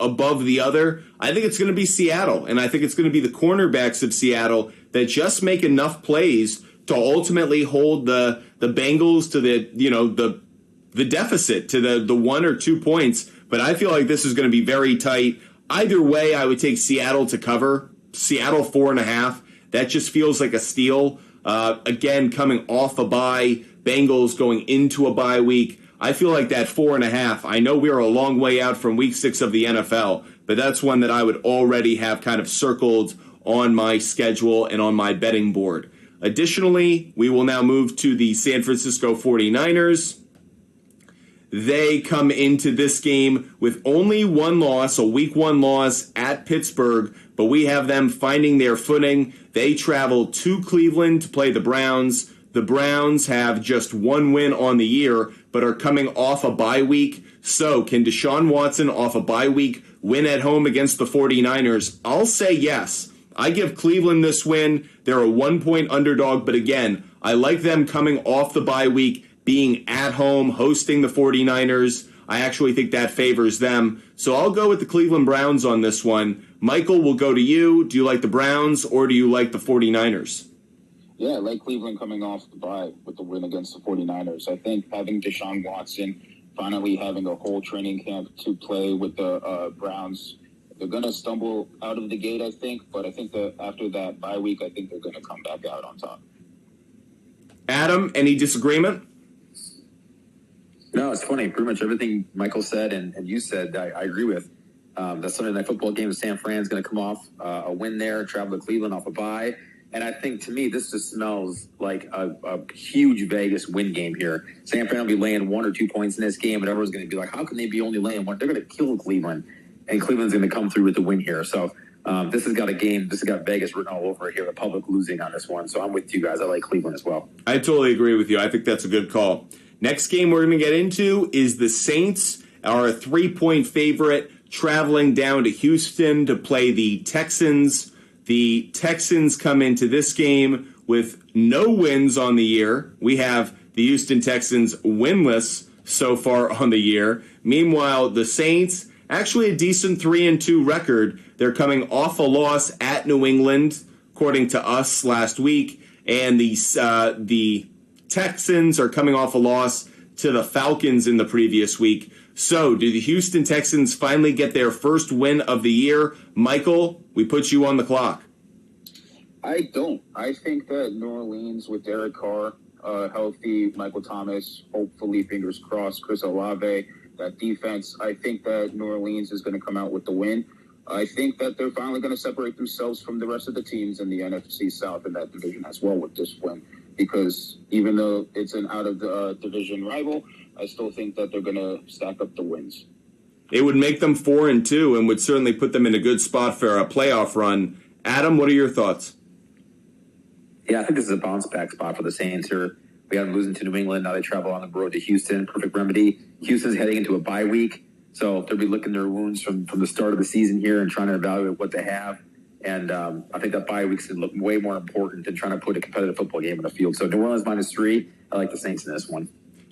above the other, I think it's going to be Seattle, and I think it's going to be the cornerbacks of Seattle that just make enough plays to ultimately hold the Bengals to the deficit, to the 1 or 2 points. But I feel like this is going to be very tight. Either way, I would take Seattle to cover. Seattle 4.5. That just feels like a steal. Again, coming off a bye, Bengals going into a bye week. I feel like that 4.5. I know we're a long way out from week 6 of the NFL, but that's one that I would already have kind of circled on my schedule and on my betting board. Additionally, we will now move to the San Francisco 49ers. They come into this game with only one loss, a week 1 loss at Pittsburgh, but we have them finding their footing. They travel to Cleveland to play the Browns. The Browns have just 1 win on the year, but are coming off a bye week. So can Deshaun Watson off a bye week win at home against the 49ers? I'll say yes. I give Cleveland this win. They're a 1-point underdog, but again, I like them coming off the bye week, being at home, hosting the 49ers. I actually think that favors them. So I'll go with the Cleveland Browns on this one. Michael, we'll go to you. Do you like the Browns or do you like the 49ers? Yeah, I like Cleveland coming off the bye with the win against the 49ers. I think having Deshaun Watson finally having a whole training camp to play with the Browns, they're going to stumble out of the gate, I think. But I think that after that bye week, I think they're going to come back out on top. Adam, any disagreement? No, it's funny. Pretty much everything Michael said and you said, I agree with. That Sunday Night Football game with San Fran's going to come off a win there, travel to Cleveland off a bye. And I think, to me, this just smells like a huge Vegas win game here. San Fran will be laying 1 or 2 points in this game, and everyone's going to be like, how can they be only laying 1? They're going to kill Cleveland, and Cleveland's going to come through with the win here. So this has got Vegas written all over it here, the public losing on this one. So I'm with you guys. I like Cleveland as well. I totally agree with you. I think that's a good call. Next game we're going to get into is the Saints are a 3-point favorite traveling down to Houston to play the Texans. The Texans come into this game with no wins on the year. We have the Houston Texans winless so far on the year. Meanwhile, the Saints, actually a decent 3-2 record. They're coming off a loss at New England, according to us last week. And the Texans are coming off a loss to the Falcons in the previous week. So, do the Houston Texans finally get their first win of the year? Michael, we put you on the clock. I don't. I think that New Orleans with Derek Carr, healthy, Michael Thomas, hopefully, fingers crossed, Chris Olave, that defense, I think that New Orleans is going to come out with the win. I think that they're finally going to separate themselves from the rest of the teams in the NFC South in that division as well with this win. Because even though it's an out-of-the-division rival, I still think that they're going to stack up the wins. It would make them 4-2 and would certainly put them in a good spot for a playoff run. Adam, what are your thoughts? Yeah, I think this is a bounce-back spot for the Saints here. We had them losing to New England. Now they travel on the road to Houston. Perfect remedy. Houston's heading into a bye week, so they'll be licking their wounds from the start of the season here and trying to evaluate what they have. And I think that bye week's going to look way more important than trying to put a competitive football game on the field. So New Orleans -3. I like the Saints in this one.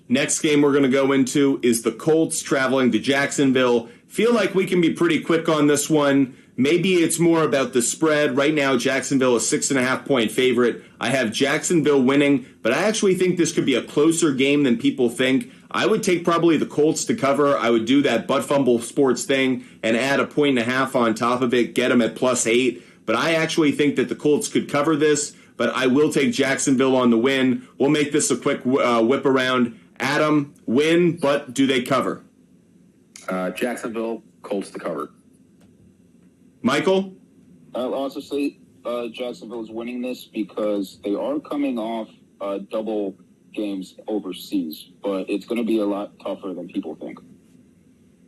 Next game we're going to go into is the Colts traveling to Jacksonville. Feel like we can be pretty quick on this one. Maybe it's more about the spread. Right now, Jacksonville is 6.5-point favorite. I have Jacksonville winning, but I actually think this could be a closer game than people think. I would take probably the Colts to cover. I would do that butt fumble sports thing and add 1.5 on top of it, get them at +8. But I actually think that the Colts could cover this, but I will take Jacksonville on the win. We'll make this a quick whip around. Adam, win, but do they cover? Jacksonville, Colts to cover. Michael? I'll also say Jacksonville is winning this because they are coming off double games overseas, but it's going to be a lot tougher than people think.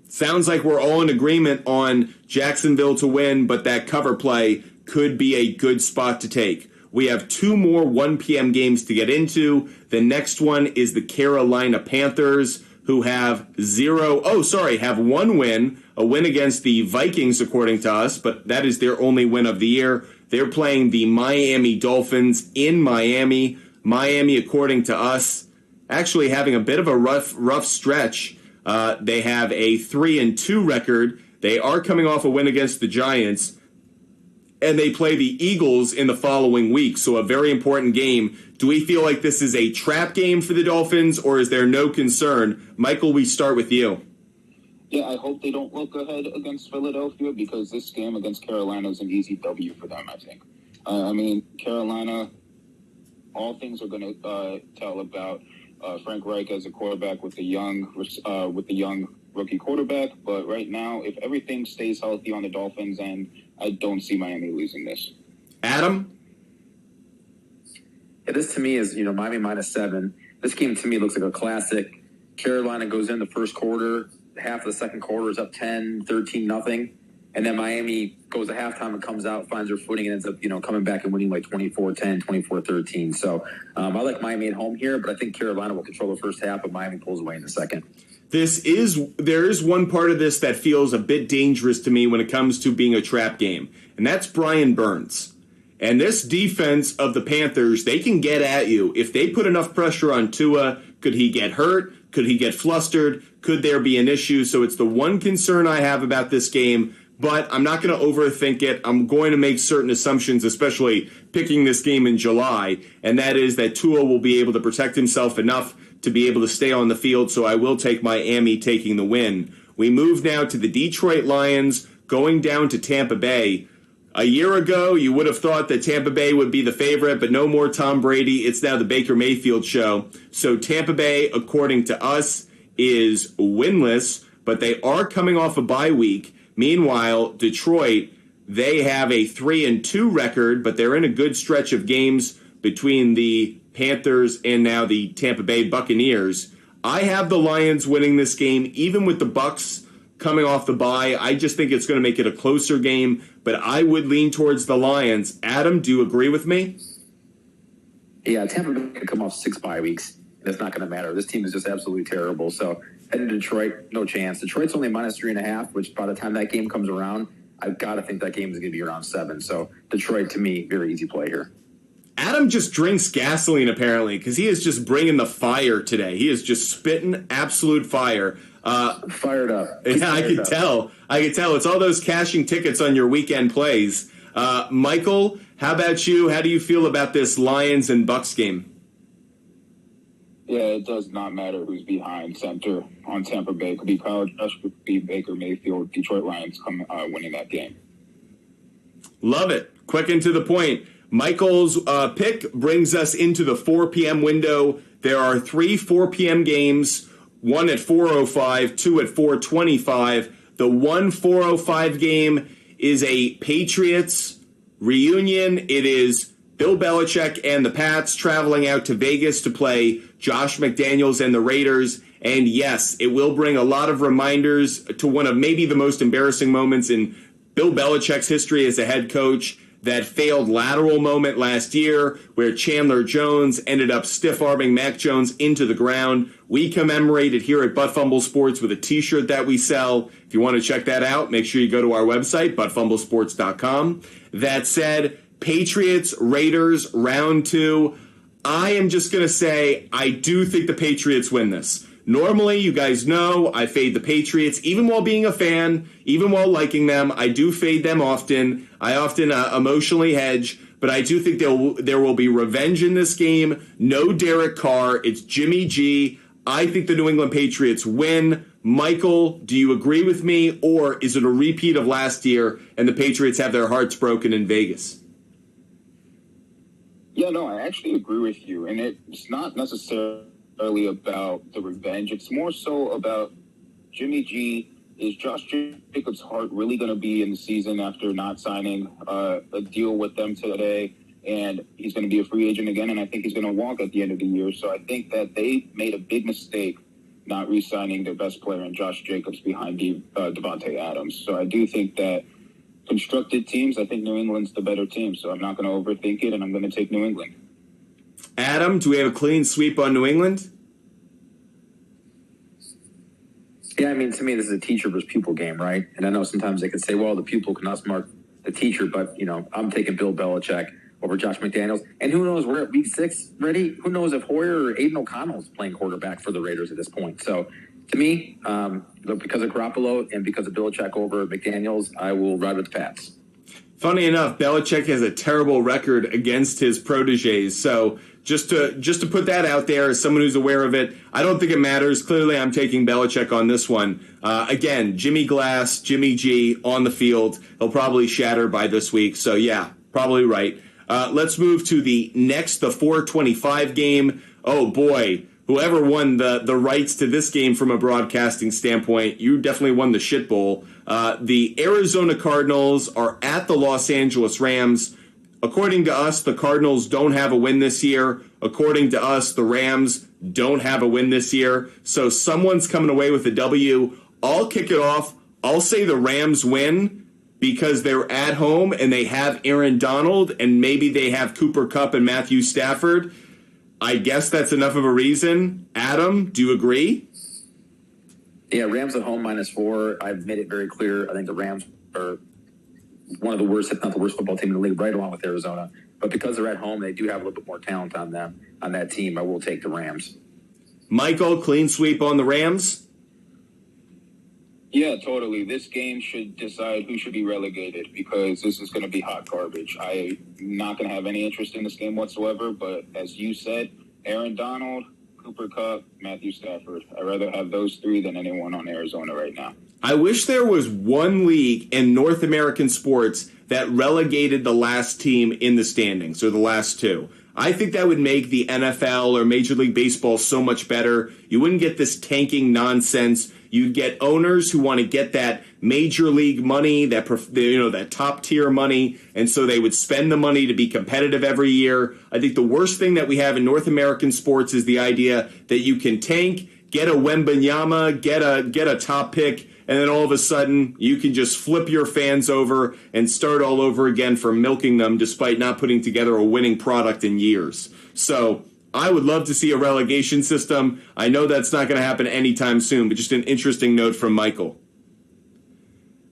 Sounds like we're all in agreement on Jacksonville to win, but that cover play could be a good spot to take. We have 2 more 1 p.m. games to get into. The next one is the Carolina Panthers who have have one win, a win against the Vikings, according to us, but that is their only win of the year. They're playing the Miami Dolphins in Miami. Miami, according to us, actually having a bit of a rough stretch. They have a 3-2 record. They are coming off a win against the Giants, and they play the Eagles in the following week, so a very important game. Do we feel like this is a trap game for the Dolphins, or is there no concern? Michael, we start with you. Yeah, I hope they don't look ahead against Philadelphia, because this game against Carolina is an easy W for them, I think. Carolina, all things are going to tell about Frank Reich as a quarterback with the young rookie quarterback. But right now, if everything stays healthy on the Dolphins, and I don't see Miami losing this. Adam? Yeah, this to me is, Miami -7. This game to me looks like a classic. Carolina goes in the first quarter, half of the second quarter is up 10, 13, nothing. And then Miami goes to halftime and comes out, finds their footing, and ends up, coming back and winning like 24-10, 24-13. So I like Miami at home here, but I think Carolina will control the first half, but Miami pulls away in the second. There is one part of this that feels a bit dangerous to me when it comes to being a trap game, and that's Brian Burns. And this defense of the Panthers, they can get at you. If they put enough pressure on Tua, could he get hurt? Could he get flustered? Could there be an issue? So it's the one concern I have about this game, but I'm not going to overthink it. I'm going to make certain assumptions, especially picking this game in July, and that is that Tua will be able to protect himself enough to be able to stay on the field, so I will take Miami taking the win. We move now to the Detroit Lions going down to Tampa Bay. A year ago, you would have thought that Tampa Bay would be the favorite, but no more Tom Brady. It's now the Baker Mayfield show. So Tampa Bay, according to us, is winless, but they are coming off a bye week. Meanwhile, Detroit, they have a 3-2 record, but they're in a good stretch of games between the Panthers and now the Tampa Bay Buccaneers. I have the Lions winning this game, even with the Bucs coming off the bye. I just think it's going to make it a closer game, but I would lean towards the Lions. Adam, do you agree with me? Yeah, Tampa Bay could come off 6 bye weeks. That's not going to matter. This team is just absolutely terrible. So heading to Detroit, no chance. Detroit's only -3.5, which by the time that game comes around, I've got to think that game is going to be around 7. So Detroit, to me, very easy play here. Adam just drinks gasoline, apparently, because he is just bringing the fire today. He is just spitting absolute fire. Fired up. Yeah, I can tell. It's all those cashing tickets on your weekend plays. Michael, how about you? How do you feel about this Lions and Bucs game? Yeah, it does not matter who's behind center on Tampa Bay. It could be Kyle Trask, could be Baker Mayfield. Detroit Lions come winning that game. Love it. Quick and to the point. Michael's pick brings us into the 4 p.m. window. There are 3 4 p.m. games, one at 4:05, 2 at 4:25. The 1 4:05 game is a Patriots reunion. It is Bill Belichick and the Pats traveling out to Vegas to play Josh McDaniels and the Raiders. And yes, it will bring a lot of reminders to one of maybe the most embarrassing moments in Bill Belichick's history as a head coach. That failed lateral moment last year where Chandler Jones ended up stiff-arming Mac Jones into the ground. We commemorate it here at Butt Fumble Sports with a T-shirt that we sell. If you want to check that out, make sure you go to our website, buttfumblesports.com. That said, Patriots, Raiders, round 2. I am just going to say I do think the Patriots win this. Normally, you guys know I fade the Patriots, even while being a fan, even while liking them. I do fade them often. I often emotionally hedge, but I do think there will be revenge in this game. No Derek Carr. It's Jimmy G. I think the New England Patriots win. Michael, do you agree with me, or is it a repeat of last year and the Patriots have their hearts broken in Vegas? Yeah, no, I actually agree with you, and it's not necessarily about the revenge. It's more so about Jimmy G. Is Josh Jacobs' heart really going to be in the season after not signing a deal with them today? And he's going to be a free agent again, and I think he's going to walk at the end of the year. So I think that they made a big mistake not re-signing their best player in Josh Jacobs behind Devontae Adams. So I do think that constructed teams, I think New England's the better team. So I'm not going to overthink it, and I'm going to take New England. Adam, do we have a clean sweep on New England? Yeah, I mean, to me, this is a teacher versus pupil game, right? And I know sometimes they could say, well, the pupil can outsmart the teacher, but, I'm taking Bill Belichick over Josh McDaniels. And who knows, we're at week 6 ready. Who knows if Hoyer or Aiden O'Connell is playing quarterback for the Raiders at this point. So, to me, because of Garoppolo and because of Belichick over McDaniels, I will ride with the Pats. Funny enough, Belichick has a terrible record against his proteges. So just to put that out there as someone who's aware of it, I don't think it matters. Clearly, I'm taking Belichick on this one. Again, Jimmy Glass, Jimmy G on the field. He'll probably shatter by this week. So yeah, probably right. Let's move to the 425 game. Oh boy. Whoever won the rights to this game from a broadcasting standpoint, you definitely won the shit bowl. The Arizona Cardinals are at the Los Angeles Rams. According to us, the Cardinals don't have a win this year. According to us, the Rams don't have a win this year. So someone's coming away with a W. I'll kick it off. I'll say the Rams win because they're at home and they have Aaron Donald and maybe they have Cooper Kupp and Matthew Stafford. I guess that's enough of a reason. Adam, do you agree? Yeah, Rams at home -4. I've made it very clear. I think the Rams are one of the worst, if not the worst football team in the league, right along with Arizona. But because they're at home, they do have a little bit more talent on them, on that team. I will take the Rams. Michael, clean sweep on the Rams? Yeah, totally. This game should decide who should be relegated because this is going to be hot garbage. I'm not going to have any interest in this game whatsoever, but as you said, Aaron Donald, Cooper Kupp, Matthew Stafford. I'd rather have those three than anyone on Arizona right now. I wish there was one league in North American sports that relegated the last team in the standings, or the last two. I think that would make the NFL or Major League Baseball so much better. You wouldn't get this tanking nonsense. You'd get owners who want to get that major league money, that top tier money, and so they would spend the money to be competitive every year. I think the worst thing that we have in North American sports is the idea that you can tank, get a Wembanyama, get a top pick, and then all of a sudden you can just flip your fans over and start all over again for milking them despite not putting together a winning product in years. So I would love to see a relegation system. I know that's not going to happen anytime soon, but just an interesting note from Michael.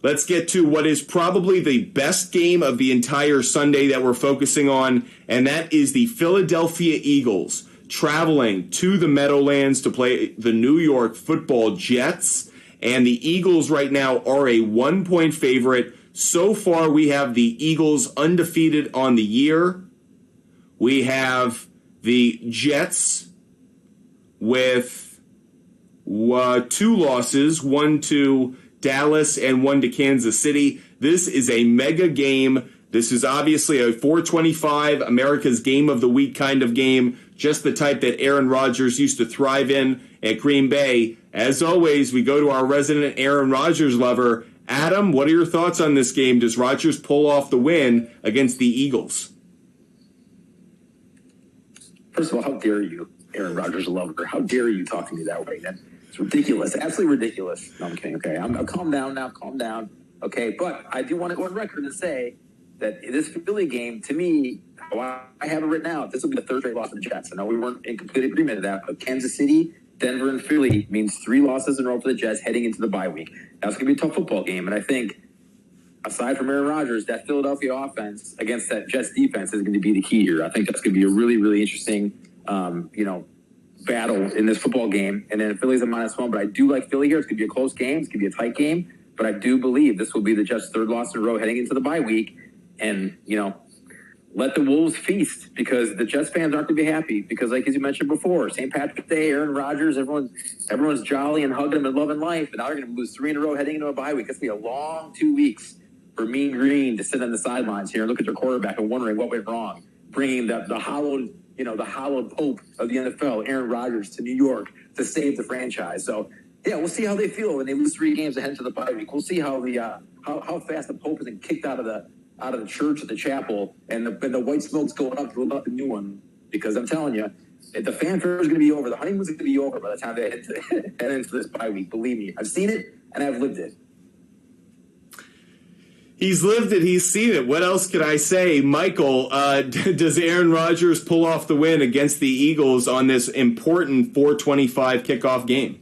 Let's get to what is probably the best game of the entire Sunday that we're focusing on, and that is the Philadelphia Eagles traveling to the Meadowlands to play the New York Football Jets. And the Eagles right now are a 1-point favorite. So far, we have the Eagles undefeated on the year. We have the Jets with 2 losses, one to Dallas and one to Kansas City. This is a mega game. This is obviously a 425 America's Game of the Week kind of game, just the type that Aaron Rodgers used to thrive in at Green Bay. As always, we go to our resident Aaron Rodgers lover. Adam, what are your thoughts on this game? Does Rodgers pull off the win against the Eagles? First of all, how dare you, Aaron Rodgers lover? How dare you talk to me that way? It's ridiculous. Absolutely ridiculous. No, I'm kidding. Okay, I'm calm down now. Calm down. Okay, but I do want to go on record and say that this Philly game, to me, how I have it written out, this will be the third straight loss of the Jets. I know we weren't in complete agreement of that, but Kansas City, Denver, and Philly means 3 losses in a row for the Jets heading into the bye week. That's going to be a tough football game, and I think aside from Aaron Rodgers, that Philadelphia offense against that Jets defense is going to be the key here. I think that's going to be a really, really interesting, battle in this football game. And then Philly's a -1, but I do like Philly here. It's going to be a close game. It's going to be a tight game, but I do believe this will be the Jets' 3rd loss in a row heading into the bye week. And, let the Wolves feast because the Jets fans aren't going to be happy because, like as you mentioned before, St. Patrick's Day, Aaron Rodgers, everyone's jolly and hugging him and loving life, and now they're going to lose 3 in a row heading into a bye week. It's going to be a long 2 weeks for Mean Green to sit on the sidelines here and look at their quarterback and wondering what went wrong, bringing the hallowed hope of the NFL, Aaron Rodgers, to New York to save the franchise. So, yeah, we'll see how they feel when they lose 3 games ahead to the bye week. We'll see how how fast the Pope isn't kicked out of the church or the chapel, and the white smoke's going up to build up the new one. Because I'm telling you, the fanfare is going to be over. The honeymoon's going to be over by the time they head into this bye week. Believe me, I've seen it and I've lived it. He's lived it. He's seen it. What else could I say? Michael, does Aaron Rodgers pull off the win against the Eagles on this important 425 kickoff game?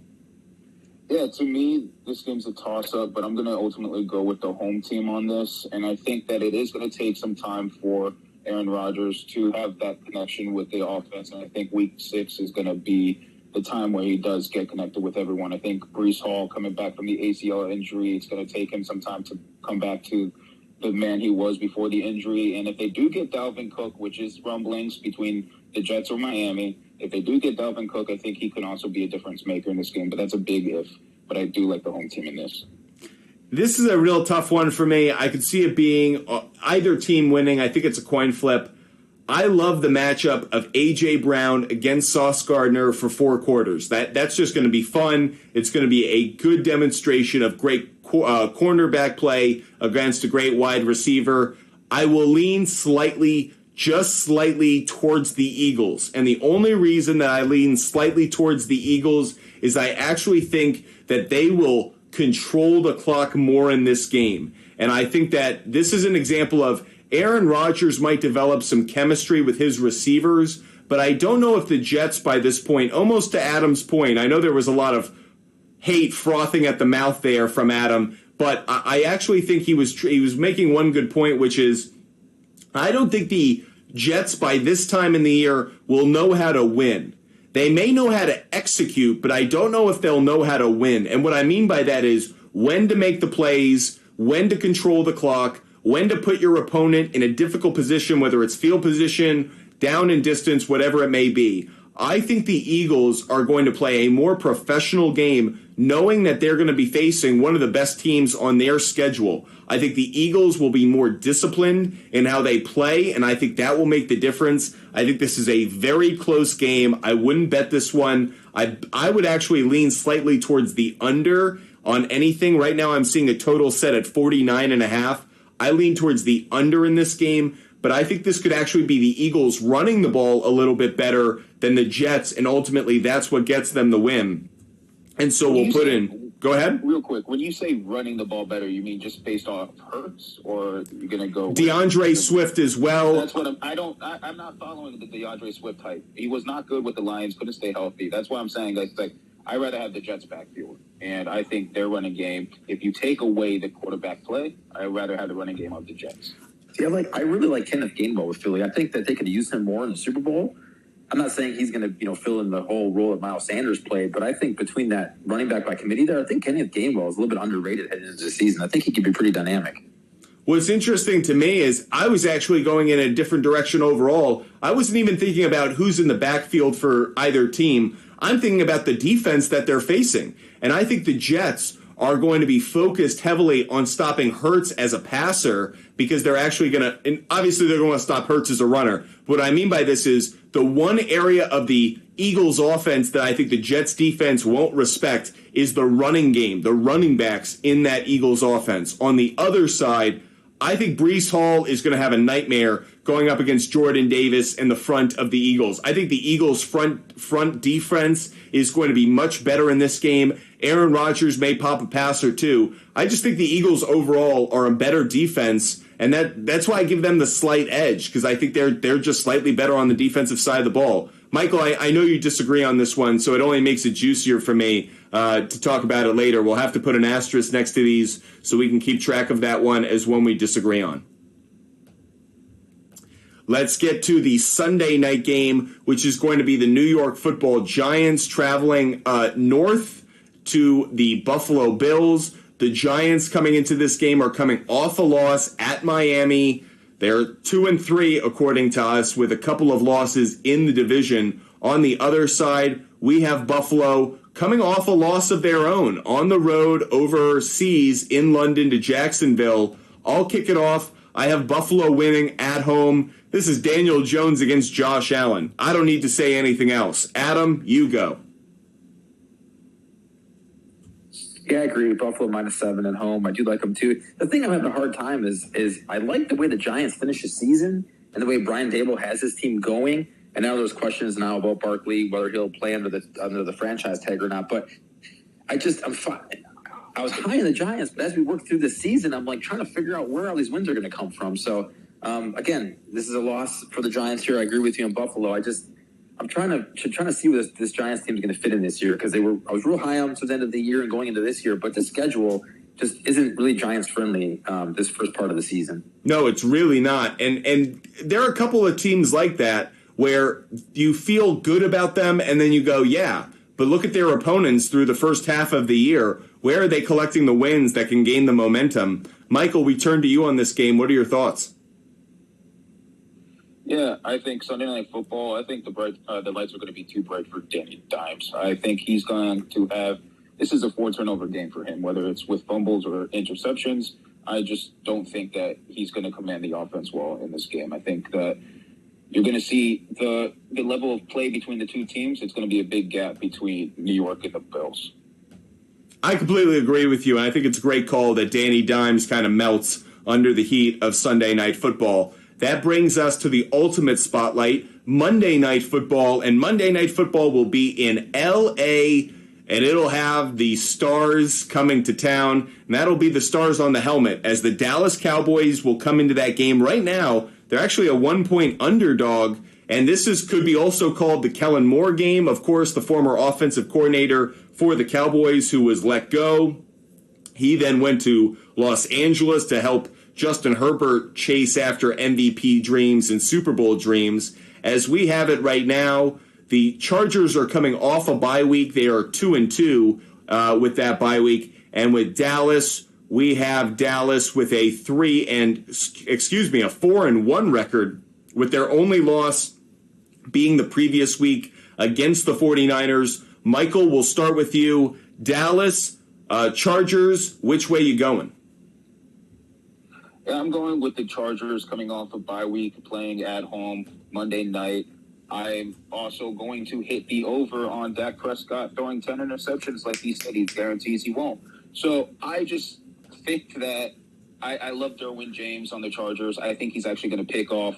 Yeah, to me, this game's a toss-up, but I'm going to ultimately go with the home team on this. And I think that it is going to take some time for Aaron Rodgers to have that connection with the offense. And I think week 6 is going to be the time where he does get connected with everyone. I think Brees Hall coming back from the ACL injury, it's going to take him some time to come back to the man he was before the injury. And if they do get Dalvin Cook, which is rumblings between the Jets or Miami, if they do get Dalvin Cook, I think he can also be a difference maker in this game. But that's a big if. But I do like the home team in this. This is a real tough one for me. I could see it being either team winning. I think it's a coin flip. I love the matchup of A.J. Brown against Sauce Gardner for 4 quarters. That's just going to be fun. It's going to be a good demonstration of great cornerback play against a great wide receiver. I will lean just slightly towards the Eagles. And the only reason that I lean slightly towards the Eagles is I actually think that they will control the clock more in this game. And I think that this is an example of Aaron Rodgers might develop some chemistry with his receivers, but I don't know if the Jets by this point, almost to Adam's point, I know there was a lot of hate frothing at the mouth there from Adam, but I actually think he was making one good point, which is I don't think the Jets by this time in the year will know how to win. They may know how to execute, but I don't know if they'll know how to win. And what I mean by that is when to make the plays, when to control the clock, when to put your opponent in a difficult position, whether it's field position, down in distance, whatever it may be. I think the Eagles are going to play a more professional game, knowing that they're going to be facing one of the best teams on their schedule. I think the Eagles will be more disciplined in how they play, and I think that will make the difference. I think this is a very close game. I wouldn't bet this one. I would actually lean slightly towards the under on anything. Right now I'm seeing a total set at 49.5. I lean towards the under in this game, but I think this could actually be the Eagles running the ball a little bit better than the Jets, and ultimately that's what gets them the win. And so we'll put in... Go ahead. Real quick, when you say running the ball better, you mean just based off Hurts, or you're going to go... DeAndre Swift as well. That's what I'm not following the DeAndre Swift hype. He was not good with the Lions, couldn't stay healthy. That's why I'm saying, like, I'd rather have the Jets backfield. And I think their running game, if you take away the quarterback play, I'd rather have the running game of the Jets. Yeah, I really like Kenneth Gainwell with Philly. I think that they could use him more in the Super Bowl. I'm not saying he's going to, fill in the whole role that Miles Sanders played, but I think between that running back by committee there, I think Kenneth Gainwell is a little bit underrated heading into the season. I think he could be pretty dynamic. What's interesting to me is I was actually going in a different direction overall. I wasn't even thinking about who's in the backfield for either team. I'm thinking about the defense that they're facing. And I think the Jets are going to be focused heavily on stopping Hurts as a passer because they're actually going to, and obviously they're going to stop Hurts as a runner. What I mean by this is the one area of the Eagles offense that I think the Jets defense won't respect is the running game, the running backs in that Eagles offense. On the other side, I think Brees Hall is going to have a nightmare going up against Jordan Davis in the front of the Eagles. I think the Eagles' front defense is going to be much better in this game. Aaron Rodgers may pop a pass or two. I just think the Eagles overall are a better defense, and that's why I give them the slight edge, because I think they're just slightly better on the defensive side of the ball. Michael, I know you disagree on this one, so it only makes it juicier for me to talk about it later. We'll have to put an asterisk next to these so we can keep track of that one as one we disagree on. Let's get to the Sunday night game, which is going to be the New York Football Giants traveling north to the Buffalo Bills. The Giants coming into this game are coming off a loss at Miami. They're 2-3 according to us, with a couple of losses in the division. On the other side, we have Buffalo coming off a loss of their own on the road overseas in London to Jacksonville. I'll kick it off. I have Buffalo winning at home. This is Daniel Jones against Josh Allen. I don't need to say anything else. Adam, you go. Yeah, I agree. Buffalo -7 at home. I do like them too. The thing I'm having a hard time is I like the way the Giants finish the season and the way Brian Dable has his team going. And now there's questions now about Barkley, whether he'll play under the franchise tag or not. But I'm fine. I was high in the Giants, but as we work through the season, I'm trying to figure out where all these wins are going to come from. So again, this is a loss for the Giants here. I agree with you in Buffalo. I'm trying to see where this Giants team is going to fit in this year because I was real high on them to the end of the year and going into this year, but the schedule just isn't really Giants friendly this first part of the season. No, it's really not. And there are a couple of teams like that where you feel good about them and then you go, yeah, but look at their opponents through the first half of the year. Where are they collecting the wins that can gain the momentum? Michael, we turn to you on this game. What are your thoughts? Yeah, I think Sunday Night Football, I think the lights are going to be too bright for Danny Dimes. I think he's going to have – this is a 4-turnover game for him, whether it's with fumbles or interceptions. I just don't think that he's going to command the offense well in this game. I think that you're going to see the level of play between the two teams. It's going to be a big gap between New York and the Bills. I completely agree with you, and I think it's a great call that Danny Dimes kind of melts under the heat of Sunday Night Football. That brings us to the ultimate spotlight, Monday Night Football, and Monday Night Football will be in L.A., and it'll have the Stars coming to town, and that'll be the Stars on the helmet, as the Dallas Cowboys will come into that game. Right now, they're actually a 1-point underdog, and this could be also called the Kellen Moore game. Of course, the former offensive coordinator for the Cowboys who was let go. He then went to Los Angeles to help Justin Herbert chase after MVP dreams and Super Bowl dreams. As we have it right now, the Chargers are coming off a bye week. They are 2-2 with that bye week. And with Dallas, we have Dallas with a 4-1 record, with their only loss being the previous week against the 49ers. Michael, we'll start with you. Dallas, Chargers, which way you going? Yeah, I'm going with the Chargers coming off a bye week, playing at home Monday night. I'm also going to hit the over on Dak Prescott throwing 10 interceptions like he said he guarantees he won't. So I just think that I love Derwin James on the Chargers. I think he's actually going to pick off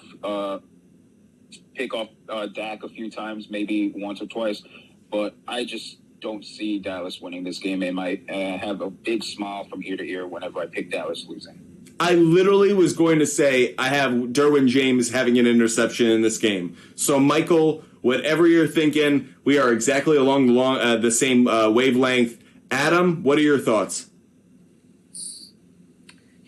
Dak a few times, maybe once or twice. But I just don't see Dallas winning this game. They might have a big smile from ear to ear whenever I pick Dallas losing. I literally was going to say I have Derwin James having an interception in this game. So, Michael, whatever you're thinking, we are exactly along the same wavelength. Adam, what are your thoughts?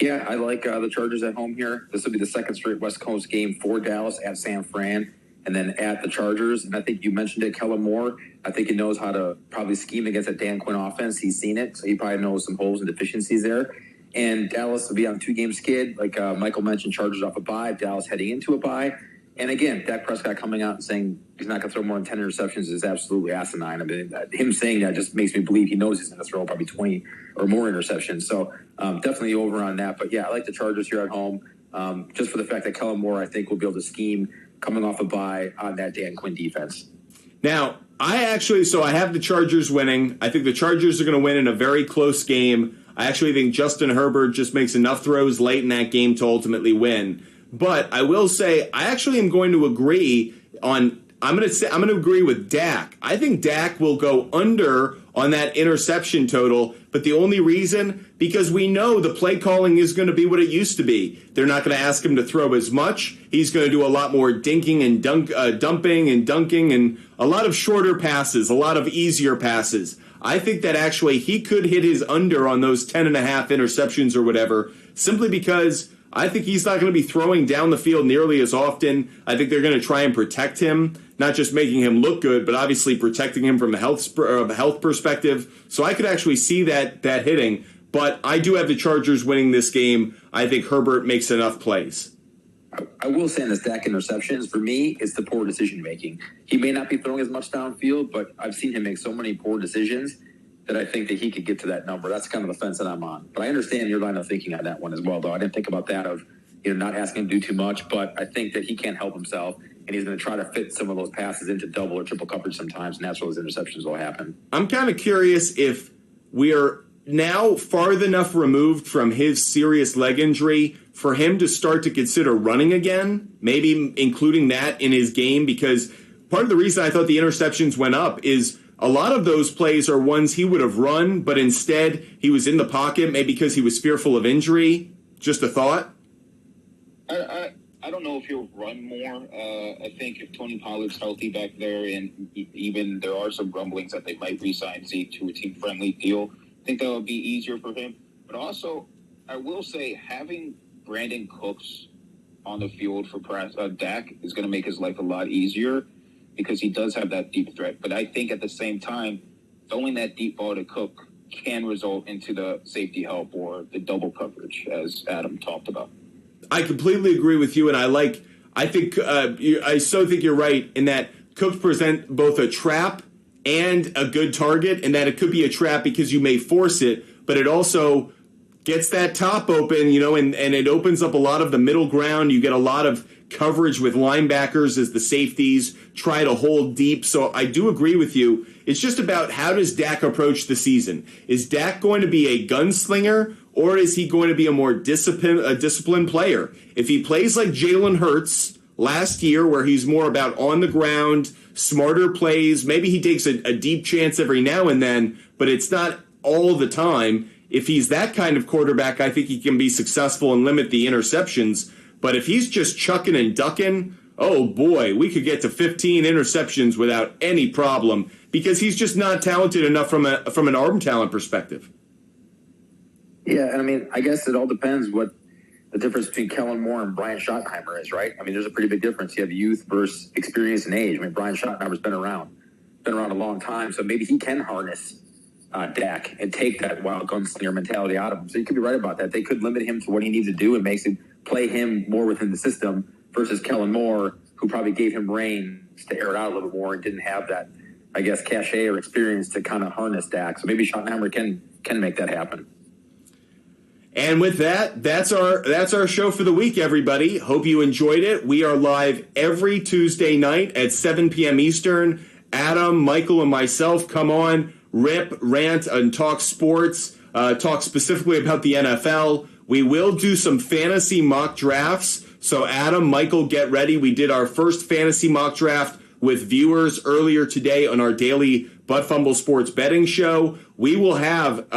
Yeah, I like the Chargers at home here. This will be the second straight West Coast game for Dallas at San Fran and then at the Chargers. And I think you mentioned it, Kellen Moore. I think he knows how to probably scheme against that Dan Quinn offense. He's seen it, so he probably knows some holes and deficiencies there. And Dallas will be on a 2-game skid. Like Michael mentioned, Chargers off a bye, Dallas heading into a bye. And again, Dak Prescott coming out and saying he's not going to throw more than 10 interceptions is absolutely asinine. I mean, him saying that just makes me believe he knows he's going to throw probably 20 or more interceptions. So definitely over on that. But yeah, I like the Chargers here at home just for the fact that Kellen Moore, I think, will be able to scheme coming off a bye on that Dan Quinn defense. Now, I have the Chargers winning. I think the Chargers are going to win in a very close game. I actually think Justin Herbert just makes enough throws late in that game to ultimately win. But I will say I actually am going to agree on I'm going to agree with Dak. I think Dak will go under on that interception total, but the only reason because we know the play calling is going to be what it used to be. They're not going to ask him to throw as much. He's going to do a lot more dinking and dumping and dunking and a lot of shorter passes, a lot of easier passes. I think that actually he could hit his under on those 10.5 interceptions or whatever, simply because I think he's not going to be throwing down the field nearly as often. I think they're going to try and protect him, not just making him look good, but obviously protecting him from a health perspective. So I could actually see that hitting. But I do have the Chargers winning this game. I think Herbert makes enough plays. I will say in the Dak interceptions, for me, it's the poor decision making. He may not be throwing as much downfield, but I've seen him make so many poor decisions that I think that he could get to that number. That's kind of the fence that I'm on. But I understand your line of thinking on that one as well, though. I didn't think about that of not asking him to do too much, but I think that he can't help himself, and he's going to try to fit some of those passes into double or triple coverage sometimes, and that's where those interceptions will happen. I'm kind of curious if we are now far enough removed from his serious leg injury for him to start to consider running again, maybe including that in his game, because part of the reason I thought the interceptions went up is a lot of those plays are ones he would have run, but instead he was in the pocket, maybe because he was fearful of injury. Just a thought. I don't know if he'll run more. I think if Tony Pollard's healthy back there, and even there are some rumblings that they might re-sign Zeke to a team-friendly deal, I think that would be easier for him. But also, I will say having Brandon Cooks on the field for Dak is going to make his life a lot easier because he does have that deep threat. But I think at the same time, throwing that deep ball to Cook can result into the safety help or the double coverage, as Adam talked about. I completely agree with you, and I so think you're right in that Cooks present both a trap and a good target, and that it could be a trap because you may force it, but it also gets that top open, and it opens up a lot of the middle ground. You get a lot of coverage with linebackers as the safeties try to hold deep. So I do agree with you. It's just about how does Dak approach the season? Is Dak going to be a gunslinger, or is he going to be a more disciplined player? If he plays like Jalen Hurts last year, where he's more about on the ground, smarter plays, maybe he takes a deep chance every now and then, but it's not all the time. If he's that kind of quarterback, I think he can be successful and limit the interceptions. But if he's just chucking and ducking, oh boy, we could get to 15 interceptions without any problem because he's just not talented enough from an arm talent perspective. Yeah, and I mean, I guess it all depends what the difference between Kellen Moore and Brian Schottenheimer is, right? I mean, there's a pretty big difference. You have youth versus experience and age. I mean, Brian Schottenheimer's been around a long time, so maybe he can harness Dak and take that wild gunslinger mentality out of him. So you could be right about that. They could limit him to what he needs to do and makes him play him more within the system versus Kellen Moore, who probably gave him reins to air it out a little bit more and didn't have that, I guess, cachet or experience to kind of harness Dak. So maybe Schottenheimer can make that happen. And with that, that's our show for the week, everybody. Hope you enjoyed it. We are live every Tuesday night at 7 p.m. Eastern. Adam, Michael, and myself come on, rip, rant, and talk sports, talk specifically about the NFL. We will do some fantasy mock drafts. So Adam, Michael, get ready. We did our first fantasy mock draft with viewers earlier today on our daily Butt Fumble Sports betting show. We will have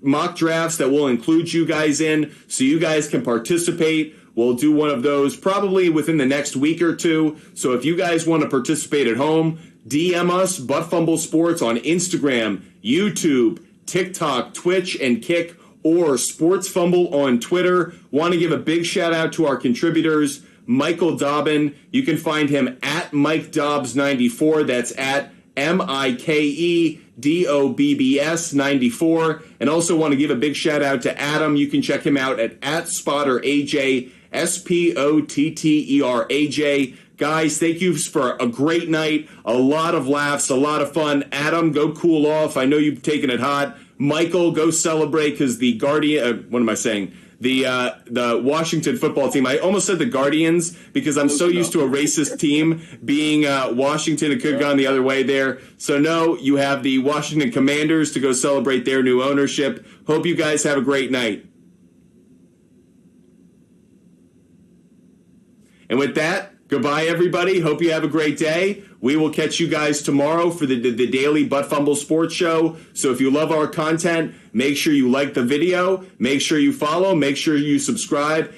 mock drafts that will include you guys in so you guys can participate. We'll do one of those probably within the next week or two. So if you guys want to participate at home, DM us, Butt Fumble Sports, on Instagram, YouTube, TikTok, Twitch, and Kick, or Sports Fumble on Twitter. Want to give a big shout out to our contributors, Michael Dobbin. You can find him at Mike Dobbs 94. That's at MikeDobbs 94. And also want to give a big shout out to Adam. You can check him out at SpotterAJ, SPOTTERAJ. Guys, thank you for a great night, a lot of laughs, a lot of fun. Adam, go cool off. I know you've taken it hot. Michael, go celebrate because the the Washington football team. I almost said the Guardians because I'm so used to a racist team being Washington. It could have gone the other way there. So no, you have the Washington Commanders to go celebrate their new ownership. Hope you guys have a great night. And with that, goodbye, everybody. Hope you have a great day. We will catch you guys tomorrow for the daily Butt Fumble Sports Show. So if you love our content, make sure you like the video, make sure you follow, make sure you subscribe,